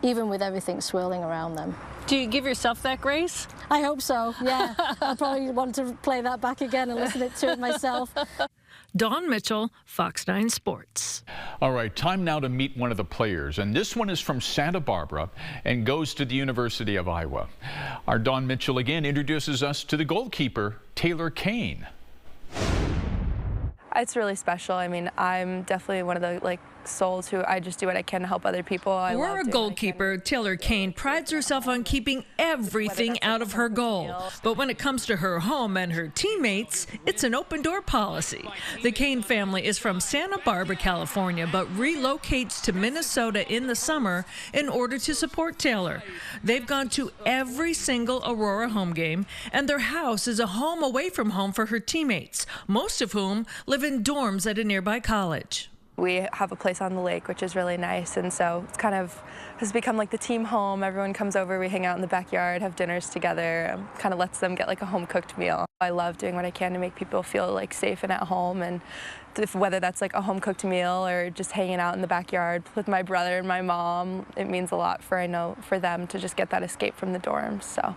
even with everything swirling around them. Do you give yourself that grace? I hope so, yeah. I'll probably want to play that back again and listen to it myself. Dawn Mitchell, Fox 9 Sports. All right, time now to meet one of the players, and this one is from Santa Barbara and goes to the University of Iowa. Our Dawn Mitchell again introduces us to the goalkeeper, Taylor Kane. It's really special. I mean, I'm definitely one of the souls who I just do what I can to help other people. Aurora goalkeeper Taylor Kane prides herself on keeping everything out of her goal. But when it comes to her home and her teammates, it's an open door policy. The Kane family is from Santa Barbara, California, but relocates to Minnesota in the summer in order to support Taylor. They've gone to every single Aurora home game, and their house is a home away from home for her teammates, most of whom live in dorms at a nearby college. We have a place on the lake, which is really nice, and so it's kind of has become like the team home. Everyone comes over, we hang out in the backyard, have dinners together, kind of lets them get like a home-cooked meal. I love doing what I can to make people feel like safe and at home, and whether that's like a home-cooked meal or just hanging out in the backyard with my brother and my mom, it means a lot for them to just get that escape from the dorms. So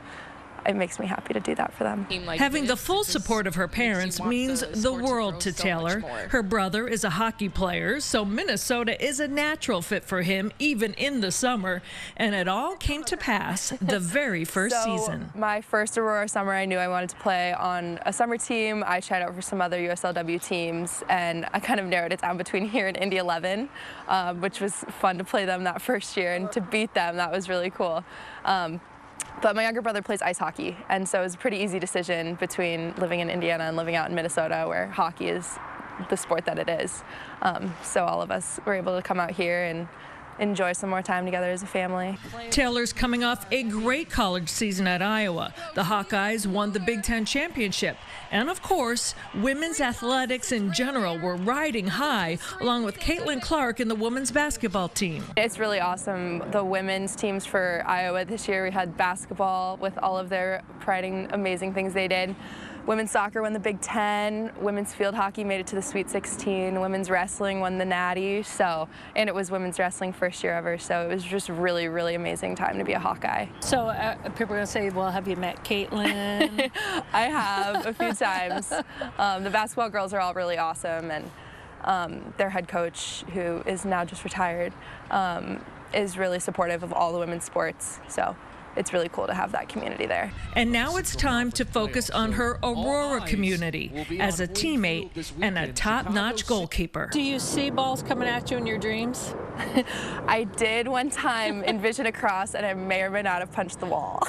it makes me happy to do that for them. Having the full support of her parents means the world to Taylor. Her brother is a hockey player, so Minnesota is a natural fit for him, even in the summer. And it all came to pass the very first season. My first Aurora summer, I knew I wanted to play on a summer team. I tried out for some other USLW teams, and I kind of narrowed it down between here and Indy 11, which was fun to play them that first year, and to beat them, that was really cool. But my younger brother plays ice hockey, and so it was a pretty easy decision between living in Indiana and living out in Minnesota, where hockey is the sport that it is. So all of us were able to come out here and enjoy some more time together as a family. Taylor's coming off a great college season at Iowa. The Hawkeyes won the Big Ten championship. And of course, women's athletics in general were riding high, along with Caitlin Clark and the women's basketball team. It's really awesome. The women's teams for Iowa this year, we had basketball with all of their pride, amazing things they did. Women's soccer won the Big Ten. Women's field hockey made it to the Sweet 16. Women's wrestling won the Natty. And it was women's wrestling first year ever. So it was just really, really amazing time to be a Hawkeye. So people are going to say, well, have you met Caitlin? I have a few times. The basketball girls are all really awesome, and their head coach, who is now just retired, is really supportive of all the women's sports. So it's really cool to have that community there. And now it's time to focus on her Aurora community as a teammate and a top-notch goalkeeper. Do you see balls coming at you in your dreams? I did one time envision a cross, and I may or may not have punched the wall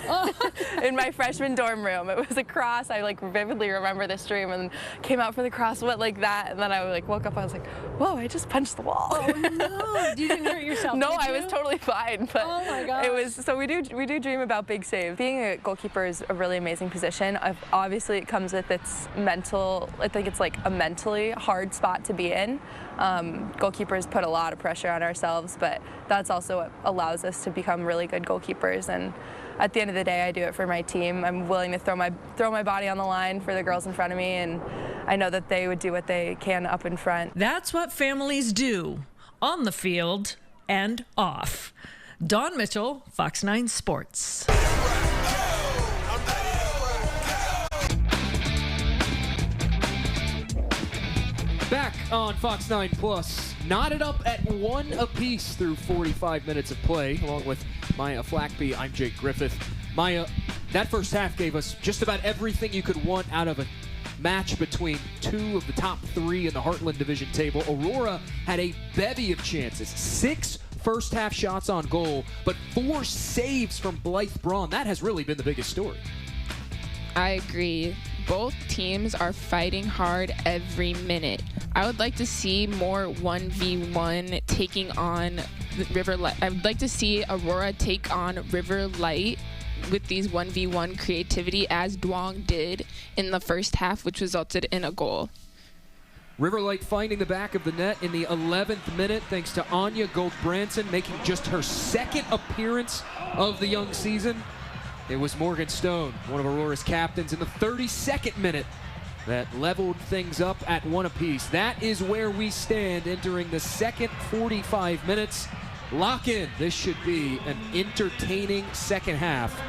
in my freshman dorm room. It was a cross. I vividly remember this dream, and came out for the cross, went like that, and then I woke up. I was like, "Whoa! I just punched the wall." Oh no! You didn't hurt yourself? No, I was totally fine. But oh my gosh! It was so we do dream about big saves. Being a goalkeeper is a really amazing position. Obviously, it comes with its mental. I think it's like a mentally hard spot to be in. Goalkeepers put a lot of pressure on ourselves, but that's also what allows us to become really good goalkeepers. And at the end of the day, I do it for my team. I'm willing to throw my body on the line for the girls in front of me, and I know that they would do what they can up in front. That's what families do on the field and off. Dawn Mitchell, Fox 9 Sports. Back on Fox 9 Plus, knotted up at 1 apiece through 45 minutes of play, along with Maya Flackby. I'm Jake Griffith. Maya, that first half gave us just about everything you could want out of a match between two of the top three in the Heartland Division table. Aurora had a bevy of chances, 6 first half shots on goal, but 4 saves from Blythe Braun. That has really been the biggest story. I agree. Both teams are fighting hard every minute. I would like to see more 1v1 taking on River Light. I would like to see Aurora take on River Light with these 1v1 creativity, as Duong did in the first half, which resulted in a goal. River Light finding the back of the net in the 11th minute, thanks to Anya Gold-Branson making just her 2nd appearance of the young season. It was Morgan Stone, one of Aurora's captains, in the 32nd minute that leveled things up at 1 apiece. That is where we stand entering the second 45 minutes. Lock in. This should be an entertaining second half.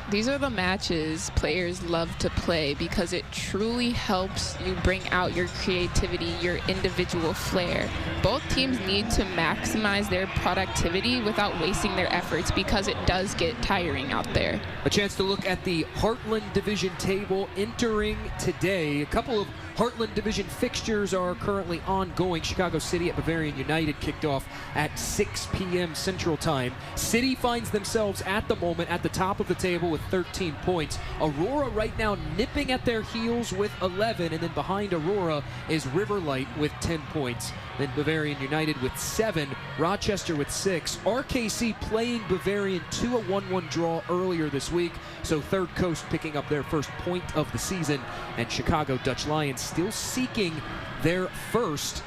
These are the matches players love to play because it truly helps you bring out your creativity, your individual flair. Both teams need to maximize their productivity without wasting their efforts because it does get tiring out there. A chance to look at the Heartland Division table entering today. A couple of Heartland Division fixtures are currently ongoing. Chicago City at Bavarian United kicked off at 6 p.m. Central Time. City finds themselves at the moment at the top of the table with 13 points. Aurora right now nipping at their heels with 11, and then behind Aurora is River Light with 10 points. Then Bavarian United with 7, Rochester with 6. RKC playing Bavarian to a 1-1 draw earlier this week, so Third Coast picking up their first point of the season, and Chicago Dutch Lions still seeking their first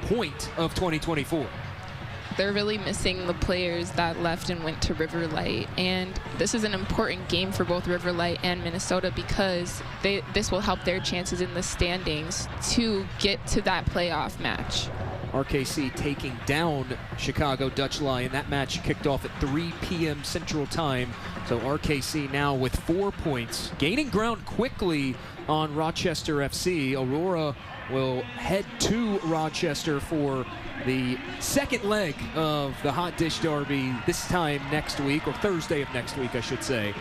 point of 2024. They're really missing the players that left and went to River Light, and this is an important game for both River Light and Minnesota because this will help their chances in the standings to get to that playoff match. RKC taking down Chicago Dutch Lion. That match kicked off at 3 p.m. Central Time. So RKC now with 4 points, gaining ground quickly on Rochester FC. Aurora will head to Rochester for the second leg of the Hot Dish Derby this time next week, or Thursday of next week, I should say.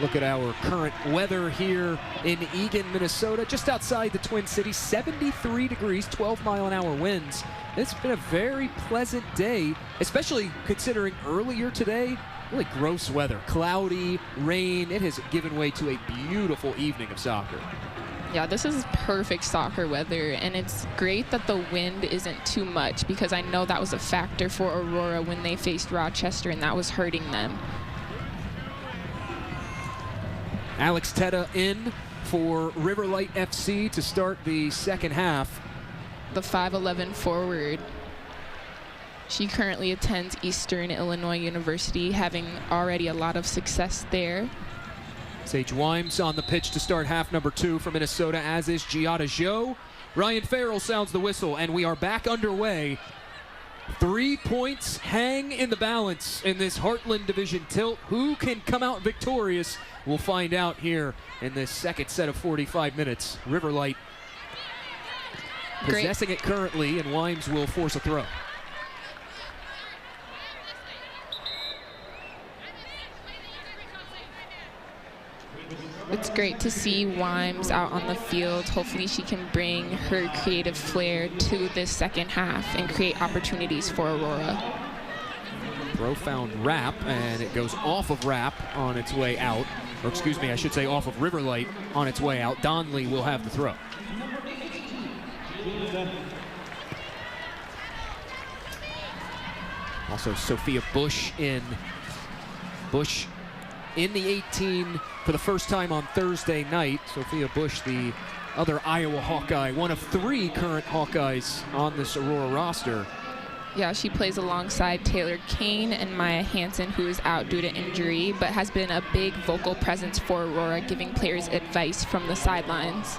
Look at our current weather here in Eagan, Minnesota, just outside the Twin Cities, 73 degrees, 12-mile-an-hour winds. It's been a very pleasant day, especially considering earlier today really gross weather. Cloudy, rain. It has given way to a beautiful evening of soccer. Yeah, this is perfect soccer weather, and it's great that the wind isn't too much because I know that was a factor for Aurora when they faced Rochester, and that was hurting them. Alex Teta in for Riverlight FC to start the second half. The 5'11" forward. She currently attends Eastern Illinois University, having already a lot of success there. Sage Wimes on the pitch to start half number 2 for Minnesota, as is Giada Jo. Ryan Farrell sounds the whistle, and we are back underway. 3 points hang in the balance in this Heartland Division tilt. Who can come out victorious? We'll find out here in this second set of 45 minutes. Riverlight possessing it currently, and Wimes will force a throw. It's great to see Wimes out on the field. Hopefully she can bring her creative flair to this second half and create opportunities for Aurora. Throw found Rapp, and it goes off of Rapp on its way out. Or excuse me, I should say off of Riverlight on its way out. Donley will have the throw. Also Sophia Bush in. Bush in the 18 for the first time on Thursday night. Sophia Bush, the other Iowa Hawkeye, one of 3 current Hawkeyes on this Aurora roster. Yeah, she plays alongside Taylor Kane and Maya Hansen, who is out due to injury, but has been a big vocal presence for Aurora, giving players advice from the sidelines.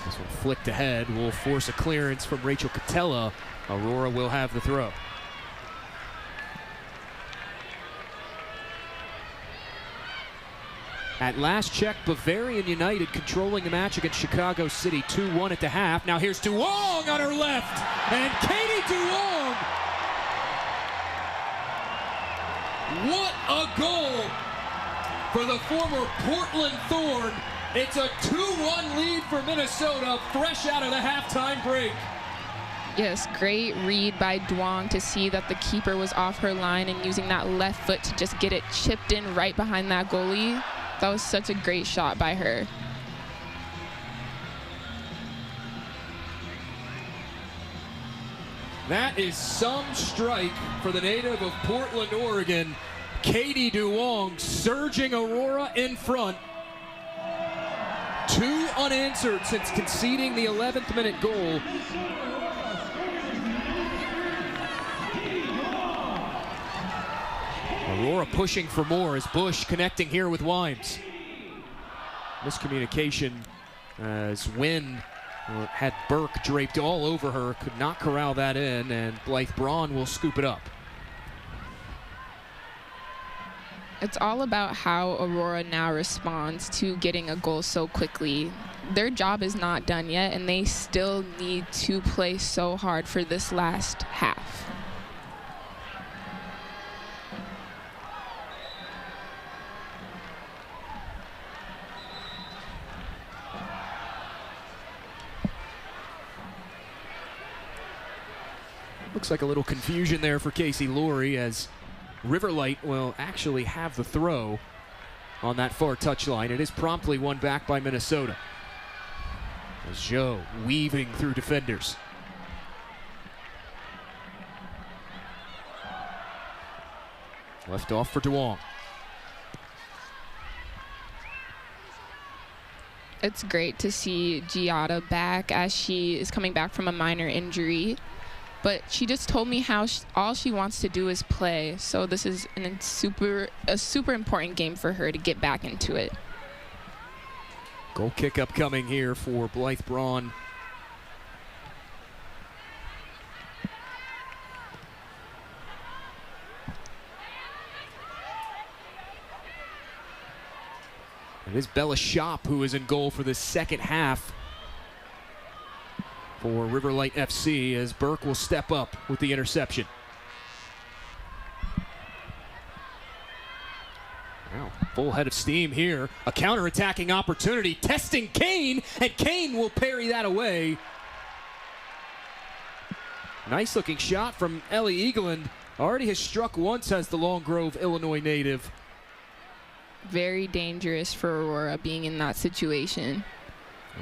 This one flicked ahead, will force a clearance from Rachel Catella. Aurora will have the throw. At last check, Bavarian United controlling the match against Chicago City 2-1 at the half. Now here's Duong on her left, and Katie Duong. What a goal for the former Portland Thorn. It's a 2-1 lead for Minnesota, fresh out of the halftime break. Yes, great read by Duong to see that the keeper was off her line and using that left foot to just get it chipped in right behind that goalie. That was such a great shot by her. That is some strike for the native of Portland, Oregon. Katie Duong surging Aurora in front. 2 unanswered since conceding the 11th minute goal. Aurora pushing for more as Bush connecting here with Wimes. Miscommunication as Wynn had Burke draped all over her, could not corral that in, and Blythe Braun will scoop it up. It's all about how Aurora now responds to getting a goal so quickly. Their job is not done yet, and they still need to play so hard for this last half. Looks like a little confusion there for Casey Laurie as Riverlight will actually have the throw on that far touchline. It is promptly won back by Minnesota. As Joe weaving through defenders. Left off for Duong. It's great to see Giada back as she is coming back from a minor injury. But she just told me how all she wants to do is play. So this is a super important game for her to get back into it. Goal kick upcoming here for Blythe Braun. It is Bella Shop who is in goal for the second half for Riverlight FC as Burke will step up with the interception. Wow. Full head of steam here. A counter-attacking opportunity. Testing Kane, and Kane will parry that away. Nice looking shot from Ellie Egeland. Already has struck once as the Long Grove, Illinois native. Very dangerous for Aurora being in that situation.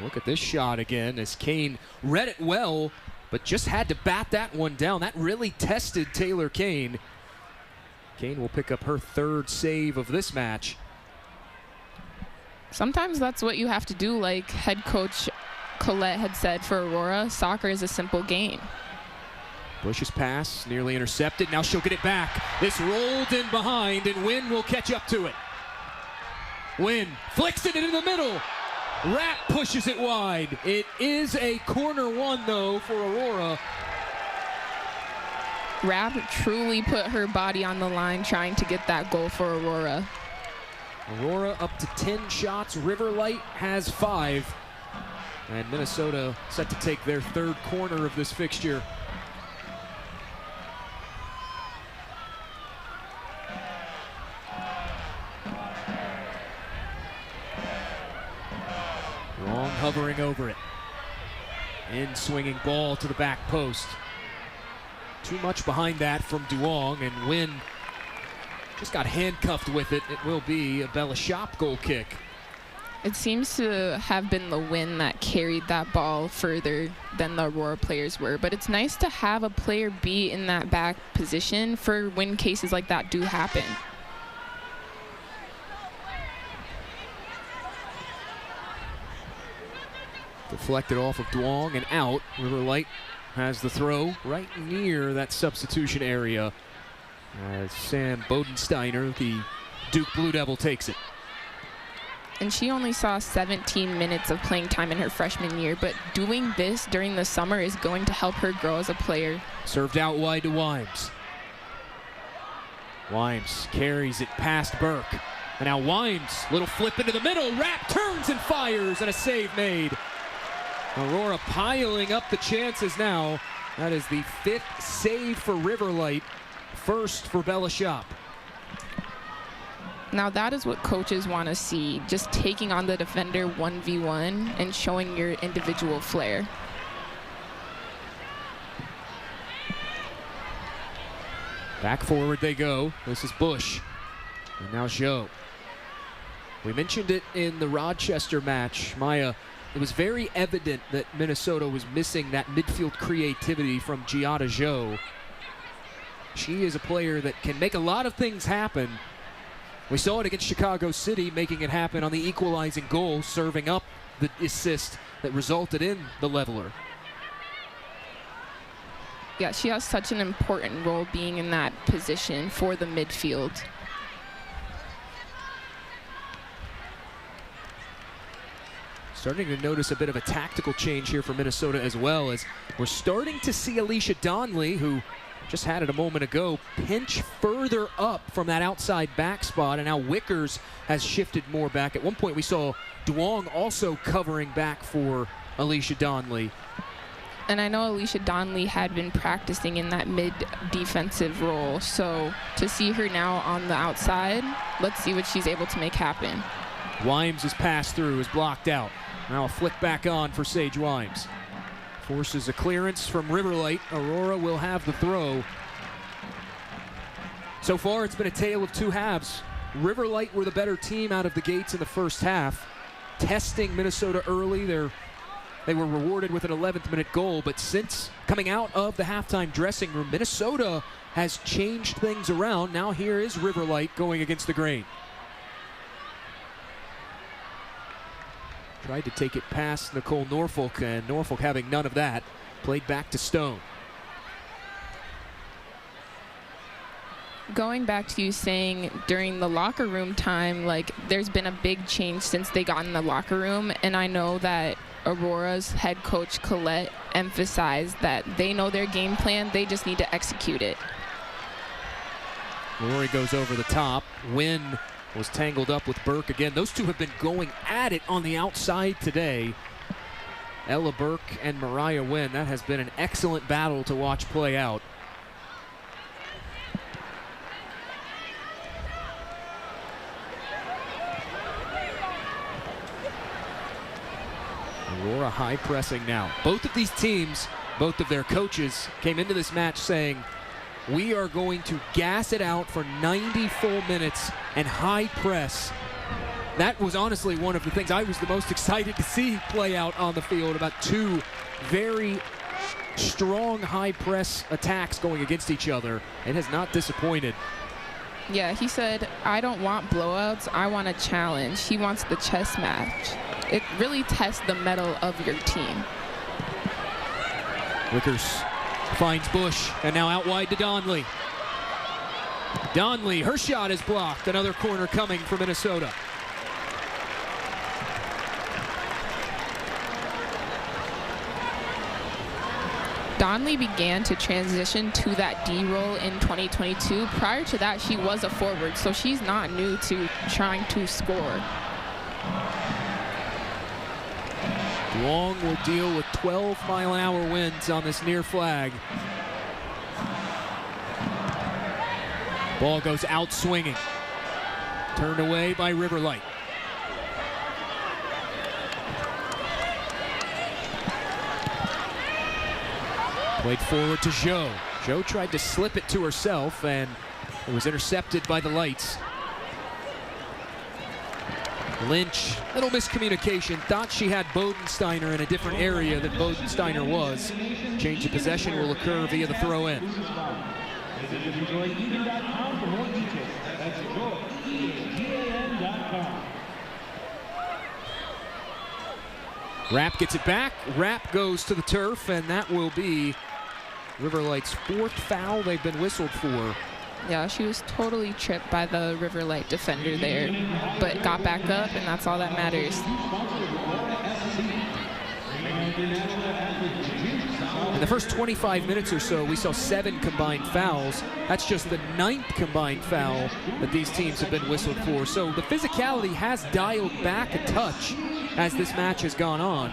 Look at this shot again as Kane read it well, but just had to bat that one down. That really tested Taylor Kane. Kane will pick up her third save of this match. Sometimes that's what you have to do, like head coach Colette had said for Aurora. Soccer is a simple game. Bush's pass nearly intercepted. Now she'll get it back. This rolled in behind, and Wynn will catch up to it. Wynn flicks it into the middle. Rapp pushes it wide. It is a corner one, though, for Aurora. Rapp truly put her body on the line trying to get that goal for Aurora. Aurora up to 10 shots. Riverlight has 5. And Minnesota set to take their third corner of this fixture. Long hovering over it. In swinging ball to the back post. Too much behind that from Duong, and Wynn just got handcuffed with it. It will be a Bella Shop goal kick. It seems to have been the Wynn that carried that ball further than the Aurora players were, but it's nice to have a player be in that back position for when cases like that do happen. Deflected off of Duong and out. Riverlight has the throw right near that substitution area as Sam Bodensteiner, the Duke Blue Devil, takes it. And she only saw 17 minutes of playing time in her freshman year, but doing this during the summer is going to help her grow as a player. Served out wide to Wimes. Wimes carries it past Burke. And now Wimes, little flip into the middle. Rapp turns and fires, and a save made. Aurora piling up the chances now. That is the 5th save for Riverlight, first for Bella Shop. Now that is what coaches want to see, just taking on the defender 1v1 and showing your individual flair. Back forward they go. This is Bush. And now Joe. We mentioned it in the Rochester match, Maya. It was very evident that Minnesota was missing that midfield creativity from Giada Joe. She is a player that can make a lot of things happen. We saw it against Chicago City, making it happen on the equalizing goal, serving up the assist that resulted in the leveler. Yeah, she has such an important role being in that position for the midfield. Starting to notice a bit of a tactical change here for Minnesota as well, as we're starting to see Alicia Donley, who just had it a moment ago, pinch further up from that outside back spot, and now Wickers has shifted more back. At one point we saw Duong also covering back for Alicia Donley. And I know Alicia Donley had been practicing in that mid-defensive role, so to see her now on the outside, let's see what she's able to make happen. Wimes' pass through is blocked out. Now a flick back on for Sage Wimes. Forces a clearance from Riverlight. Aurora will have the throw. So far, it's been a tale of two halves. Riverlight were the better team out of the gates in the first half. Testing Minnesota early. They were rewarded with an 11th minute goal, but since coming out of the halftime dressing room, Minnesota has changed things around. Now here is Riverlight going against the grain. Tried to take it past Nicole Norfolk, and Norfolk having none of that. Played back to Stone. Going back to you saying during the locker room time, like there's been a big change since they got in the locker room, and I know that Aurora's head coach Colette emphasized that they know their game plan, they just need to execute it. Rory goes over the top. Wynn was tangled up with Burke again. Those two have been going at it on the outside today. Ella Burke and Mariah Wynn. That has been an excellent battle to watch play out. high pressing now. Both of these teams, both of their coaches came into this match saying, we are going to gas it out for 90 full minutes and high press. That was honestly one of the things I was the most excited to see play out on the field, about two very strong high press attacks going against each other. It has not disappointed. Yeah, he said, I don't want blowouts, I want a challenge. He wants the chess match. It really tests the mettle of your team. Wickers finds Bush, and now out wide to Donley. Donley, her shot is blocked. Another corner coming for Minnesota. Donley began to transition to that D role in 2022. Prior to that, she was a forward, so she's not new to trying to score. Long will deal with 12-mile-an-hour winds on this near flag. Ball goes out swinging. Turned away by Riverlight. Played forward to Zhou. Zhou tried to slip it to herself, and it was intercepted by the Lights. Lynch, little miscommunication, thought she had Bodensteiner in a different area than Bodensteiner was. Change of possession will occur via the throw-in. Visit joyegan.com for more details. That's joyegan.com. Rapp gets it back. Rapp goes to the turf, and that will be Riverlight's fourth foul they've been whistled for. Yeah, she was totally tripped by the Riverlight defender there, but got back up, and that's all that matters. In the first 25 minutes or so, we saw 7 combined fouls. That's just the 9th combined foul that these teams have been whistled for. So the physicality has dialed back a touch as this match has gone on.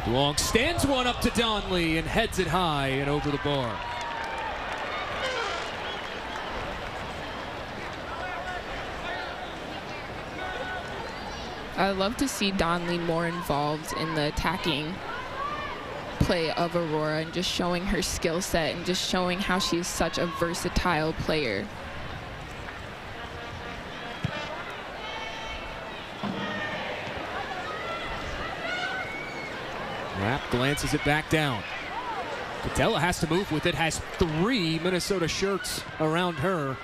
Long stands one up to Donley and heads it high and over the bar. I love to see Donley more involved in the attacking play of Aurora and just showing her skill set and just showing how she is such a versatile player. Rapp glances it back down. Catella has to move with it, has 3 Minnesota shirts around her.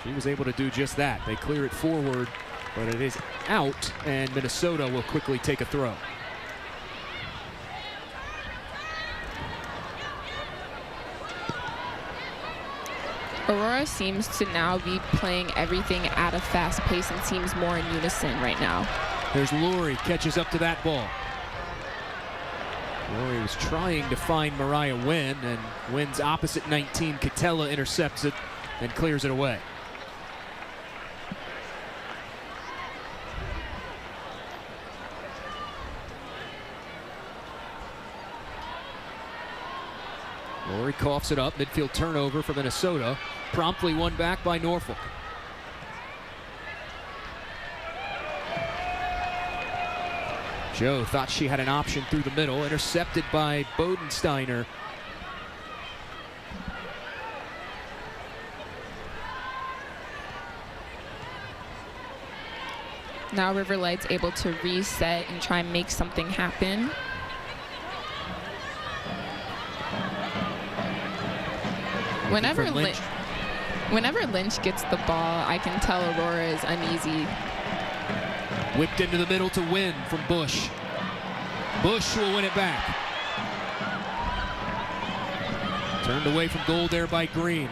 She was able to do just that. They clear it forward, but it is out, and Minnesota will quickly take a throw. Aurora seems to now be playing everything at a fast pace and seems more in unison right now. There's Laurie, catches up to that ball. Laurie was trying to find Mariah Wynn, and Wynn's opposite 19, Catella, intercepts it and clears it away. Laurie coughs it up, midfield turnover for Minnesota, promptly won back by Norfolk. Zhou thought she had an option through the middle, intercepted by Bodensteiner. Now Riverlight's able to reset and try and make something happen. Whenever Lynch gets the ball, I can tell Aurora is uneasy. Whipped into the middle to Wynn from Bush. Bush will win it back. Turned away from goal there by Green.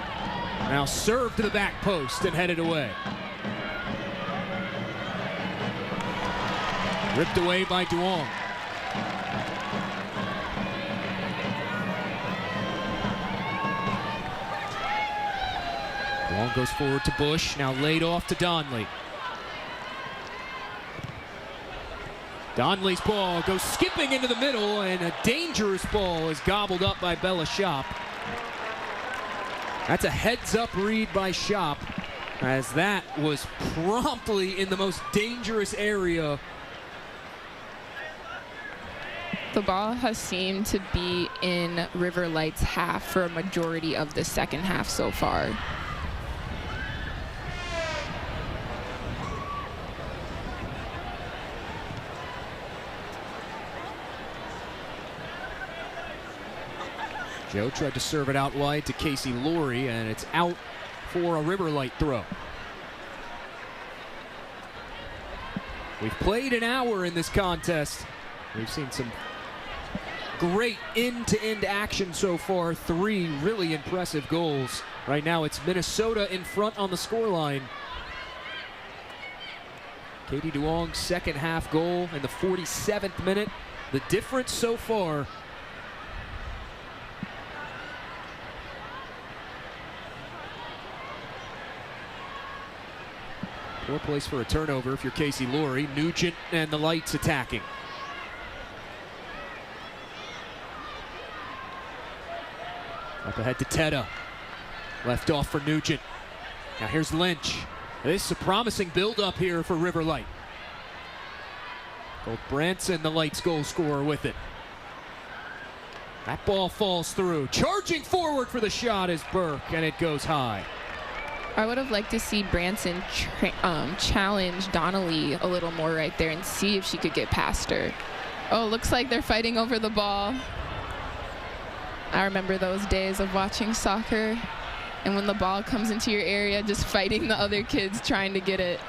Now served to the back post and headed away. Ripped away by Duong. Duong goes forward to Bush, now laid off to Donley. Donley's ball goes skipping into the middle, and a dangerous ball is gobbled up by Bella Shop. That's a heads-up read by Shop. as that was promptly in the most dangerous area. The ball has seemed to be in River Light's half for a majority of the second half so far. Joe tried to serve it out wide to Casey Laurie, and it's out for a River Light throw. We've played an hour in this contest. We've seen some great end-to-end action so far. 3 really impressive goals. Right now it's Minnesota in front on the scoreline. Katie Duong's second half goal in the 47th minute. The difference so far. Poor place for a turnover if you're Casey Laurie. Nugent and the Lights attacking. Up ahead to Teta. Left off for Nugent. Now here's Lynch. This is a promising build-up here for River Light. Branson, the Lights goal scorer, with it. That ball falls through. Charging forward for the shot is Burke, and it goes high. I would have liked to see Branson challenge Donnelly a little more right there and see if she could get past her. Oh, looks like they're fighting over the ball. I remember those days of watching soccer, and when the ball comes into your area, just fighting the other kids trying to get it.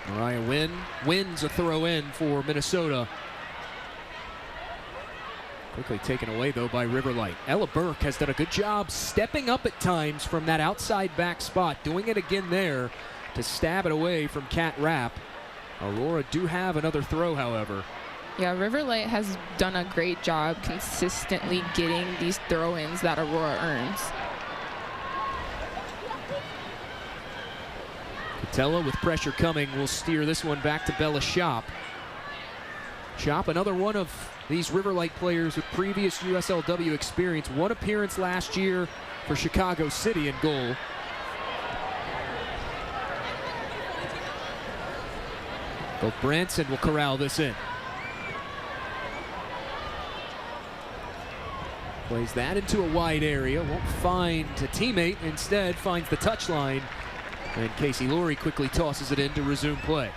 Mariah Wynn wins a throw in for Minnesota. Quickly taken away, though, by River Light. Ella Burke has done a good job stepping up at times from that outside back spot, doing it again there to stab it away from Kat Rapp. Aurora do have another throw, however. Yeah, River Light has done a great job consistently getting these throw-ins that Aurora earns. Catella, with pressure coming, will steer this one back to Bella Shop. Shop, another one of these River Light players with previous USLW experience. One appearance last year for Chicago City in goal. But Branson will corral this in. Plays that into a wide area. Won't find a teammate. Instead, finds the touchline. And Casey Laurie quickly tosses it in to resume play.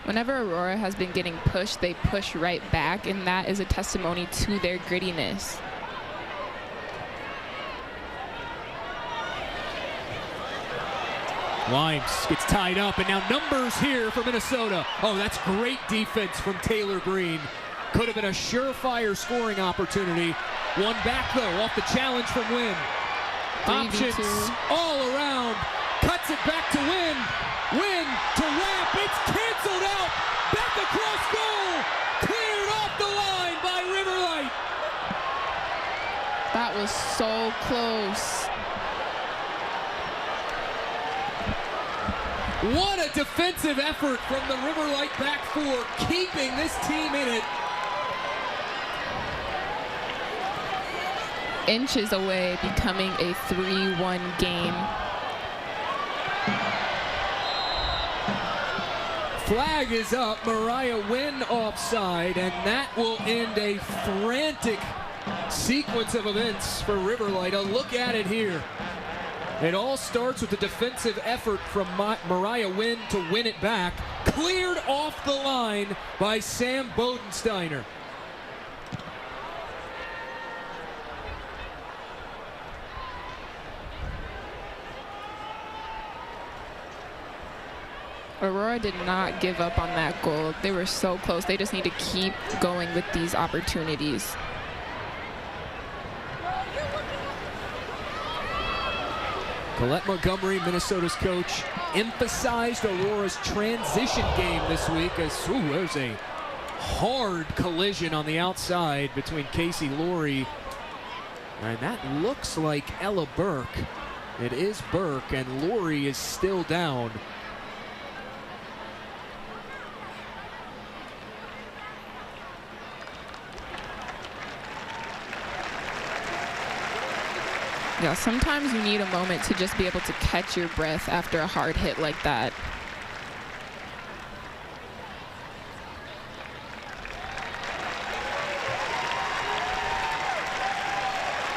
Whenever Aurora has been getting pushed, they push right back, and that is a testimony to their grittiness. Limes gets tied up, and now numbers here for Minnesota. Oh, that's great defense from Taylor Green. Could have been a surefire scoring opportunity. One back, though, off the challenge from Wynn. Options all around. Cuts it back to Wynn. Wynn to Rapp. It's canceled out. Back across goal. Cleared off the line by River Light. That was so close. What a defensive effort from the River Light back four, keeping this team in it. Inches away, becoming a 3-1 game. Flag is up, Mariah Wynn offside, and that will end a frantic sequence of events for River Light. A look at it here. It all starts with a defensive effort from Mariah Wynn to win it back. Cleared off the line by Sam Bodensteiner. Aurora did not give up on that goal. They were so close. They just need to keep going with these opportunities. Colette Montgomery, Minnesota's coach, emphasized Aurora's transition game this week as, there's a hard collision on the outside between Casey Laurie, and that looks like Ella Burke. It is Burke, and Laurie is still down. Yeah, sometimes you need a moment to just be able to catch your breath after a hard hit like that.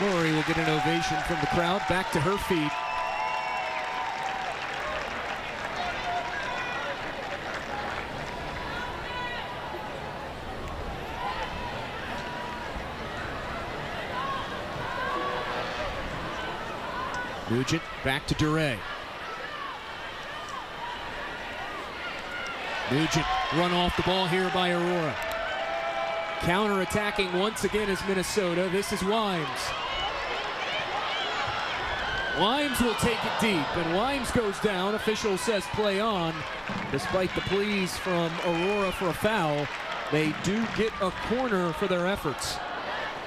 Laurie will get an ovation from the crowd, back to her feet. Nugent back to Duray. Nugent run off the ball here by Aurora. Counter-attacking once again is Minnesota. This is Wimes. Wimes will take it deep, and Wimes goes down. Official says play on. Despite the pleas from Aurora for a foul, they do get a corner for their efforts.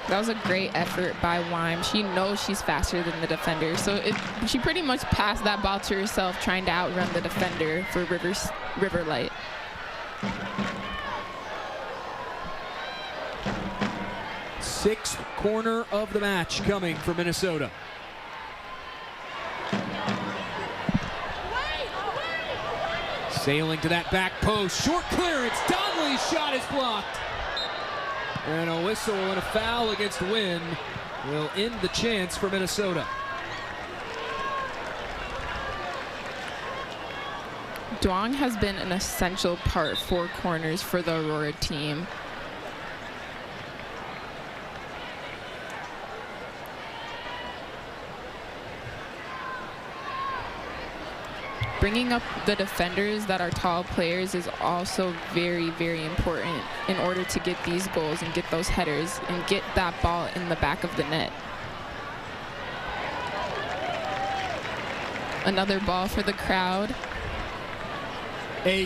That was a great effort by Wimes. She knows she's faster than the defender, so she pretty much passed that ball to herself, trying to outrun the defender for River Light. Sixth corner of the match coming for Minnesota. Sailing to that back post, short clearance, Donnelly's shot is blocked. And a whistle and a foul against Wynn will end the chance for Minnesota. Duong has been an essential part for corners for the Aurora team. Bringing up the defenders that are tall players is also very, very important in order to get these goals and get those headers and get that ball in the back of the net. Another ball for the crowd. A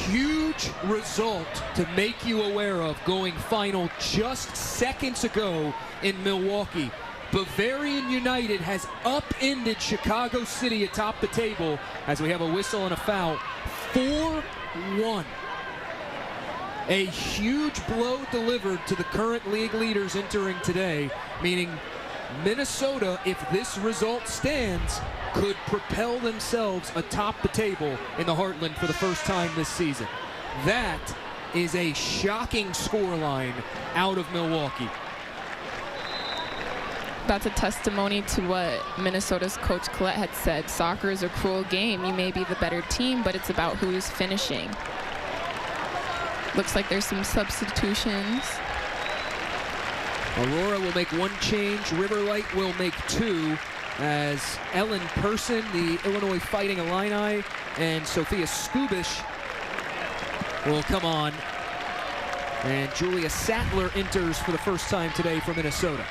huge result to make you aware of going final just seconds ago in Milwaukee. Bavarian United has upended Chicago City atop the table as we have a whistle and a foul. 4-1. A huge blow delivered to the current league leaders entering today, meaning Minnesota, if this result stands, could propel themselves atop the table in the Heartland for the first time this season. That is a shocking scoreline out of Milwaukee. That's a testimony to what Minnesota's coach Collette had said. Soccer is a cruel game. You may be the better team, but it's about who's finishing. Looks like there's some substitutions. Aurora will make one change. River Light will make two, as Ellen Person, the Illinois Fighting Illini, and Sophia Skubish will come on. And Julia Sattler enters for the first time today for Minnesota.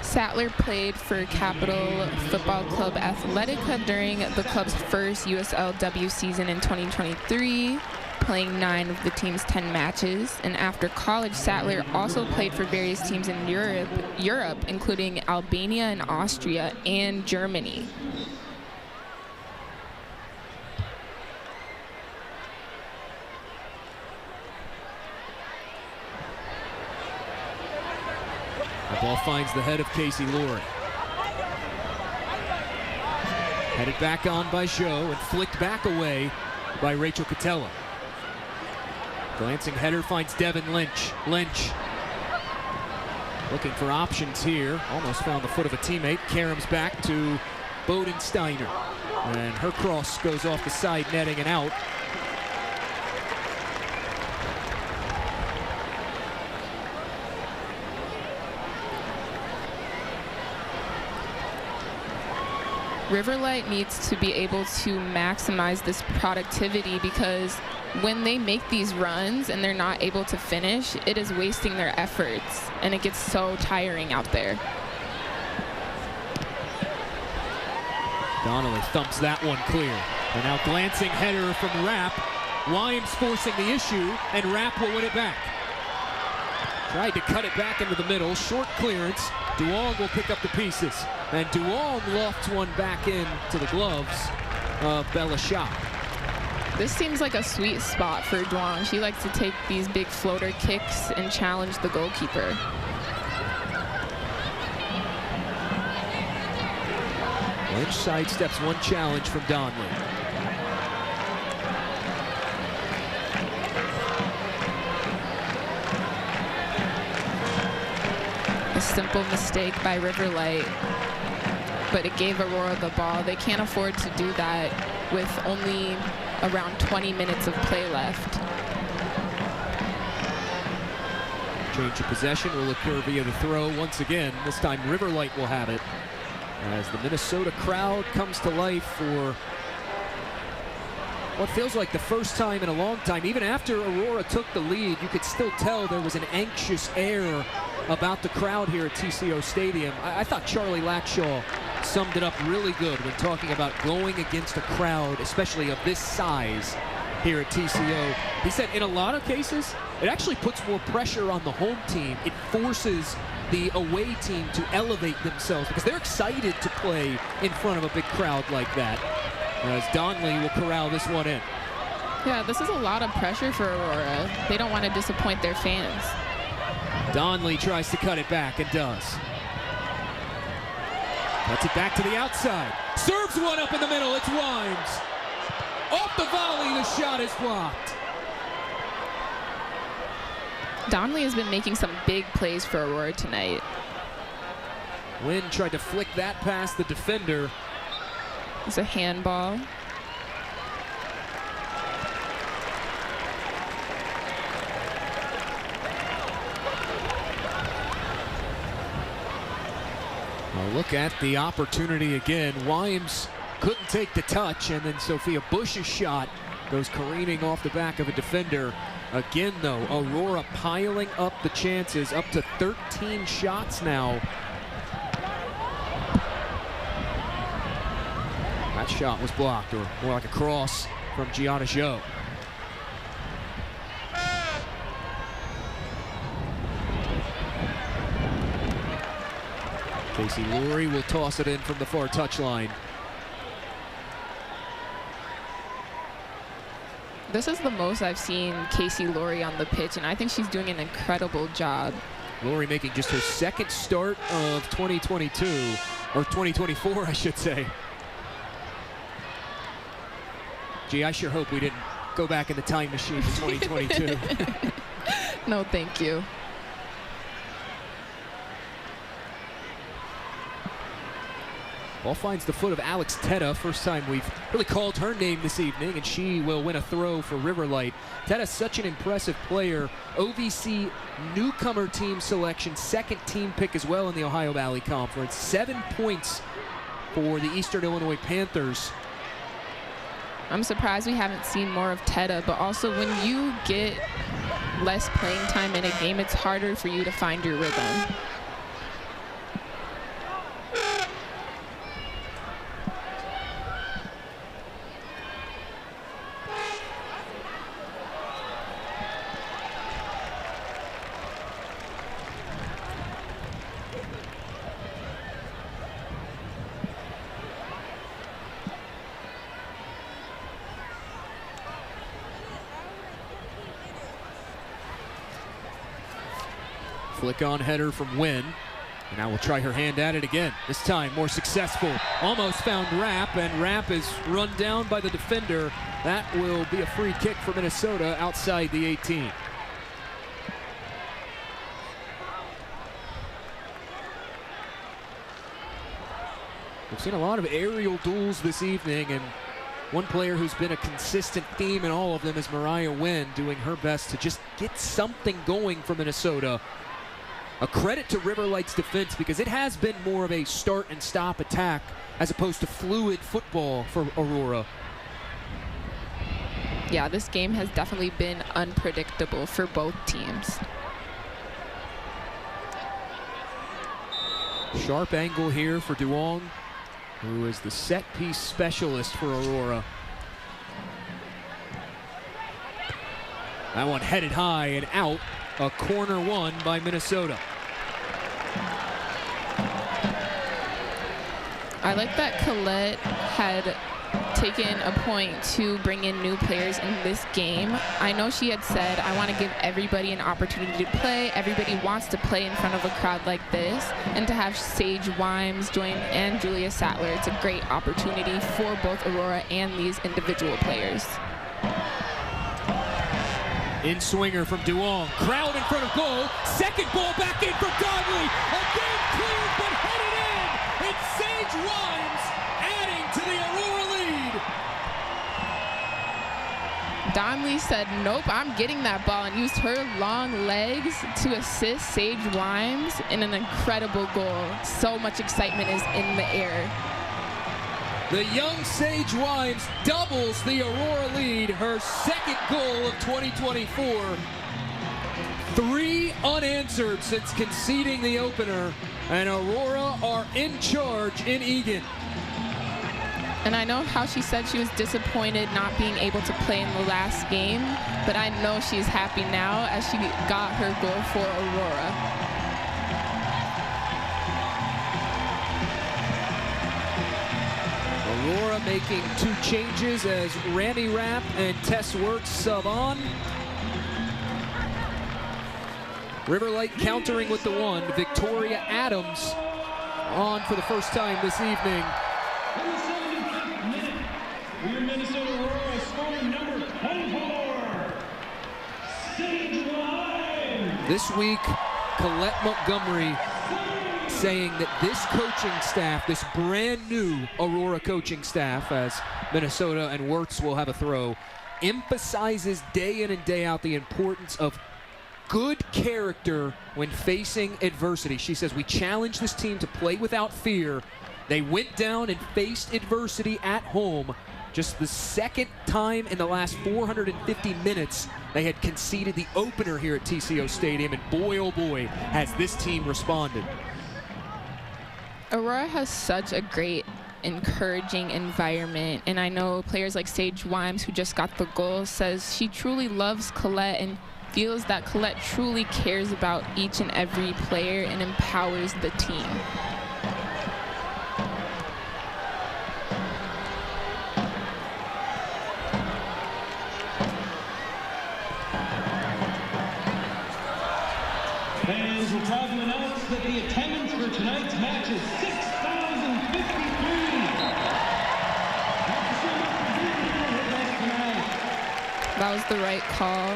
Sattler played for Capital Football Club Athletica during the club's first USLW season in 2023, playing 9 of the team's 10 matches. And after college, Sattler also played for various teams in Europe, including Albania and Austria and Germany. The ball finds the head of Casey Laurie. Headed back on by Joe and flicked back away by Rachel Catella. Glancing header finds Devin Lynch. Lynch looking for options here. Almost found the foot of a teammate. Karam's back to Bodensteiner. And her cross goes off the side netting and out. Riverlight needs to be able to maximize this productivity, because when they make these runs and they're not able to finish, it is wasting their efforts, and it gets so tiring out there. Donnelly thumps that one clear. And now glancing header from Rapp Williams forcing the issue, and Rapp will win it back. Tried to cut it back into the middle, short clearance. Duong will pick up the pieces, and Duong lofts one back into the gloves of Bella Shah. This seems like a sweet spot for Duong. She likes to take these big floater kicks and challenge the goalkeeper. Lynch sidesteps one challenge from Donley. A simple mistake by Riverlight, but it gave Aurora the ball. They can't afford to do that with only around 20 minutes of play left. Change of possession will occur via the throw once again. This time Riverlight will have it as the Minnesota crowd comes to life for what feels like the first time in a long time. Even after Aurora took the lead, you could still tell there was an anxious air about the crowd here at TCO Stadium. I thought Charlie Lackshaw summed it up really good when talking about going against a crowd, especially of this size here at TCO. He said in a lot of cases, it actually puts more pressure on the home team. It forces the away team to elevate themselves because they're excited to play in front of a big crowd like that. As Donley will corral this one in. Yeah, this is a lot of pressure for Aurora. They don't want to disappoint their fans. Donley tries to cut it back and does. Cuts it back to the outside. Serves one up in the middle. It's Wimes. Off the volley, the shot is blocked. Donley has been making some big plays for Aurora tonight. Wynn tried to flick that past the defender. It's a handball. Well, look at the opportunity again. Wimes couldn't take the touch, and then Sophia Bush's shot goes careening off the back of a defender. Again, though, Aurora piling up the chances, up to 13 shots now. That shot was blocked, or more like a cross from Gianna Zhou. Casey Lurie will toss it in from the far touchline. This is the most I've seen Casey Lurie on the pitch, and I think she's doing an incredible job. Lurie making just her second start of 2022, or 2024, I should say. Gee, I sure hope we didn't go back in the time machine to 2022. No, thank you. Ball finds the foot of Alex Teta. First time we've really called her name this evening, and she will win a throw for Riverlight. Teta's such an impressive player. OVC newcomer team selection, second team pick as well in the Ohio Valley Conference. 7 points for the Eastern Illinois Panthers. I'm surprised we haven't seen more of Teta, but also when you get less playing time in a game, it's harder for you to find your rhythm. Flick on header from Wynn. And now we'll try her hand at it again. This time more successful. Almost found Rapp, and Rapp is run down by the defender. That will be a free kick for Minnesota outside the 18. We've seen a lot of aerial duels this evening, and one player who's been a consistent theme in all of them is Mariah Wynn, doing her best to just get something going for Minnesota. A credit to Riverlight's defense because it has been more of a start and stop attack as opposed to fluid football for Aurora. Yeah, this game has definitely been unpredictable for both teams. Sharp angle here for Duong, who is the set piece specialist for Aurora. That one headed high and out. A corner one by Minnesota. I like that Colette had taken a point to bring in new players in this game. I know she had said, I want to give everybody an opportunity to play. Everybody wants to play in front of a crowd like this. And to have Sage Wimes join and Julia Sattler, it's a great opportunity for both Aurora and these individual players. In swinger from Duong. Crowd in front of goal. Second ball back in from Godley. Again cleared but headed in. It's Sage Wimes adding to the Aurora lead. Donnelly said, nope, I'm getting that ball, and used her long legs to assist Sage Wimes in an incredible goal. So much excitement is in the air. The young Sage Wimes doubles the Aurora lead, her second goal of 2024. 3 unanswered since conceding the opener, and Aurora are in charge in Eagan. And I know how she said she was disappointed not being able to play in the last game, but I know she's happy now as she got her goal for Aurora. Aurora making 2 changes as Rami Rapp and Tess Wirtz sub on. Riverlight countering with the 1. Victoria Adams on for the first time this evening. Minnesota Aurora scoring number 24, Sage Wimes. This week, Colette Montgomery saying that this coaching staff, this brand new Aurora coaching staff, as Minnesota and Wirtz will have a throw, emphasizes day in and day out the importance of good character when facing adversity. She says, we challenge this team to play without fear. They went down and faced adversity at home. Just the second time in the last 450 minutes they had conceded the opener here at TCO Stadium, and boy, oh boy, has this team responded. Aurora has such a great, encouraging environment, and I know players like Sage Wimes, who just got the goal, says she truly loves Colette and feels that Colette truly cares about each and every player and empowers the team. Fans will proud to announce that the attendance for tonight's match is 6,053. That was the right call.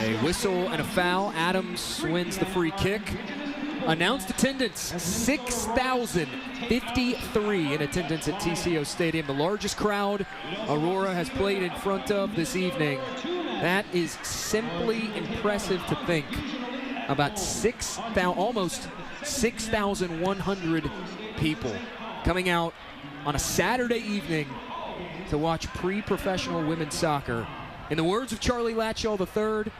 A whistle and a foul. Adams wins the free kick. Announced attendance, 6,053 in attendance at TCO Stadium, the largest crowd Aurora has played in front of this evening. That is simply impressive to think. About almost 6,100 people coming out on a Saturday evening to watch pre-professional women's soccer. In the words of Charlie Latchall III,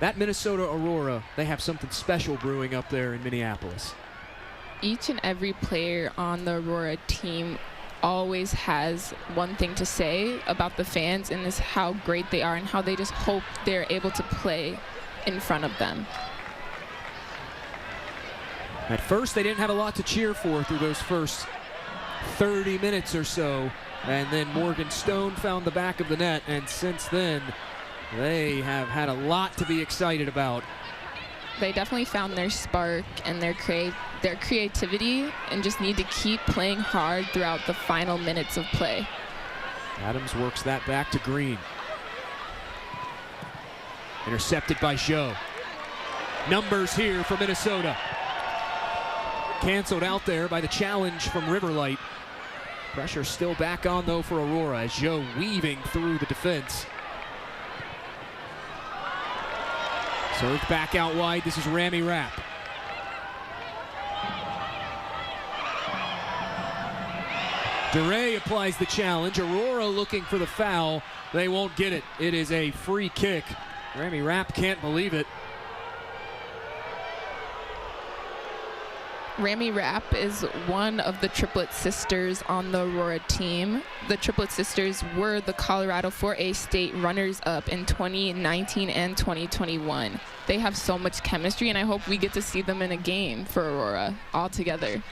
that Minnesota Aurora, they have something special brewing up there in Minneapolis. Each and every player on the Aurora team always has one thing to say about the fans, and is how great they are and how they just hope they're able to play in front of them. At first, they didn't have a lot to cheer for through those first 30 minutes or so, and then Morgan Stone found the back of the net, and since then, they have had a lot to be excited about. They definitely found their spark and their creativity, and just need to keep playing hard throughout the final minutes of play. Adams works that back to Green. Intercepted by Joe. Numbers here for Minnesota. Canceled out there by the challenge from Riverlight. Pressure still back on though for Aurora as Joe weaving through the defense. Served back out wide. This is Rami Rapp. DeRay applies the challenge. Aurora looking for the foul. They won't get it. It is a free kick. Rami Rapp can't believe it. Rami Rapp is one of the triplet sisters on the Aurora team. The triplet sisters were the Colorado 4A state runners-up in 2019 and 2021. They have so much chemistry, and I hope we get to see them in a game for Aurora all together.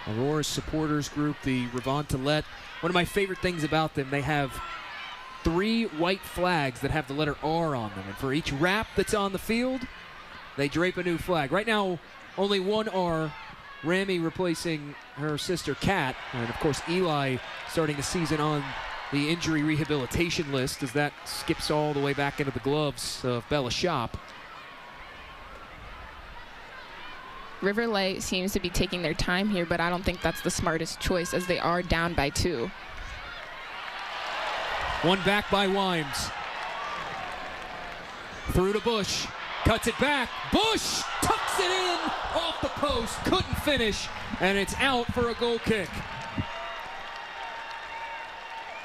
Aurora's supporters group, the Revantalette. One of my favorite things about them, they have 3 white flags that have the letter R on them. And for each Rapp that's on the field, they drape a new flag. Right now, only 1 R. Rami replacing her sister Kat. And of course, Eli starting the season on the injury rehabilitation list as that skips all the way back into the gloves of Bella Shop. River Light seems to be taking their time here, but I don't think that's the smartest choice as they are down by 2. One back by Wimes. Through to Bush. Cuts it back. Bush tucks it in off the post. Couldn't finish. And it's out for a goal kick.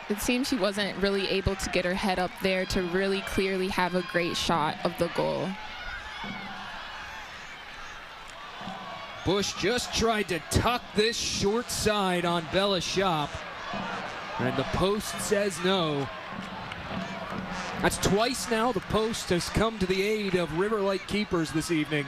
It seems she wasn't really able to get her head up there to really clearly have a great shot of the goal. Bush just tried to tuck this short side on Bella Shop. And the post says no. That's twice now the post has come to the aid of River Light keepers this evening.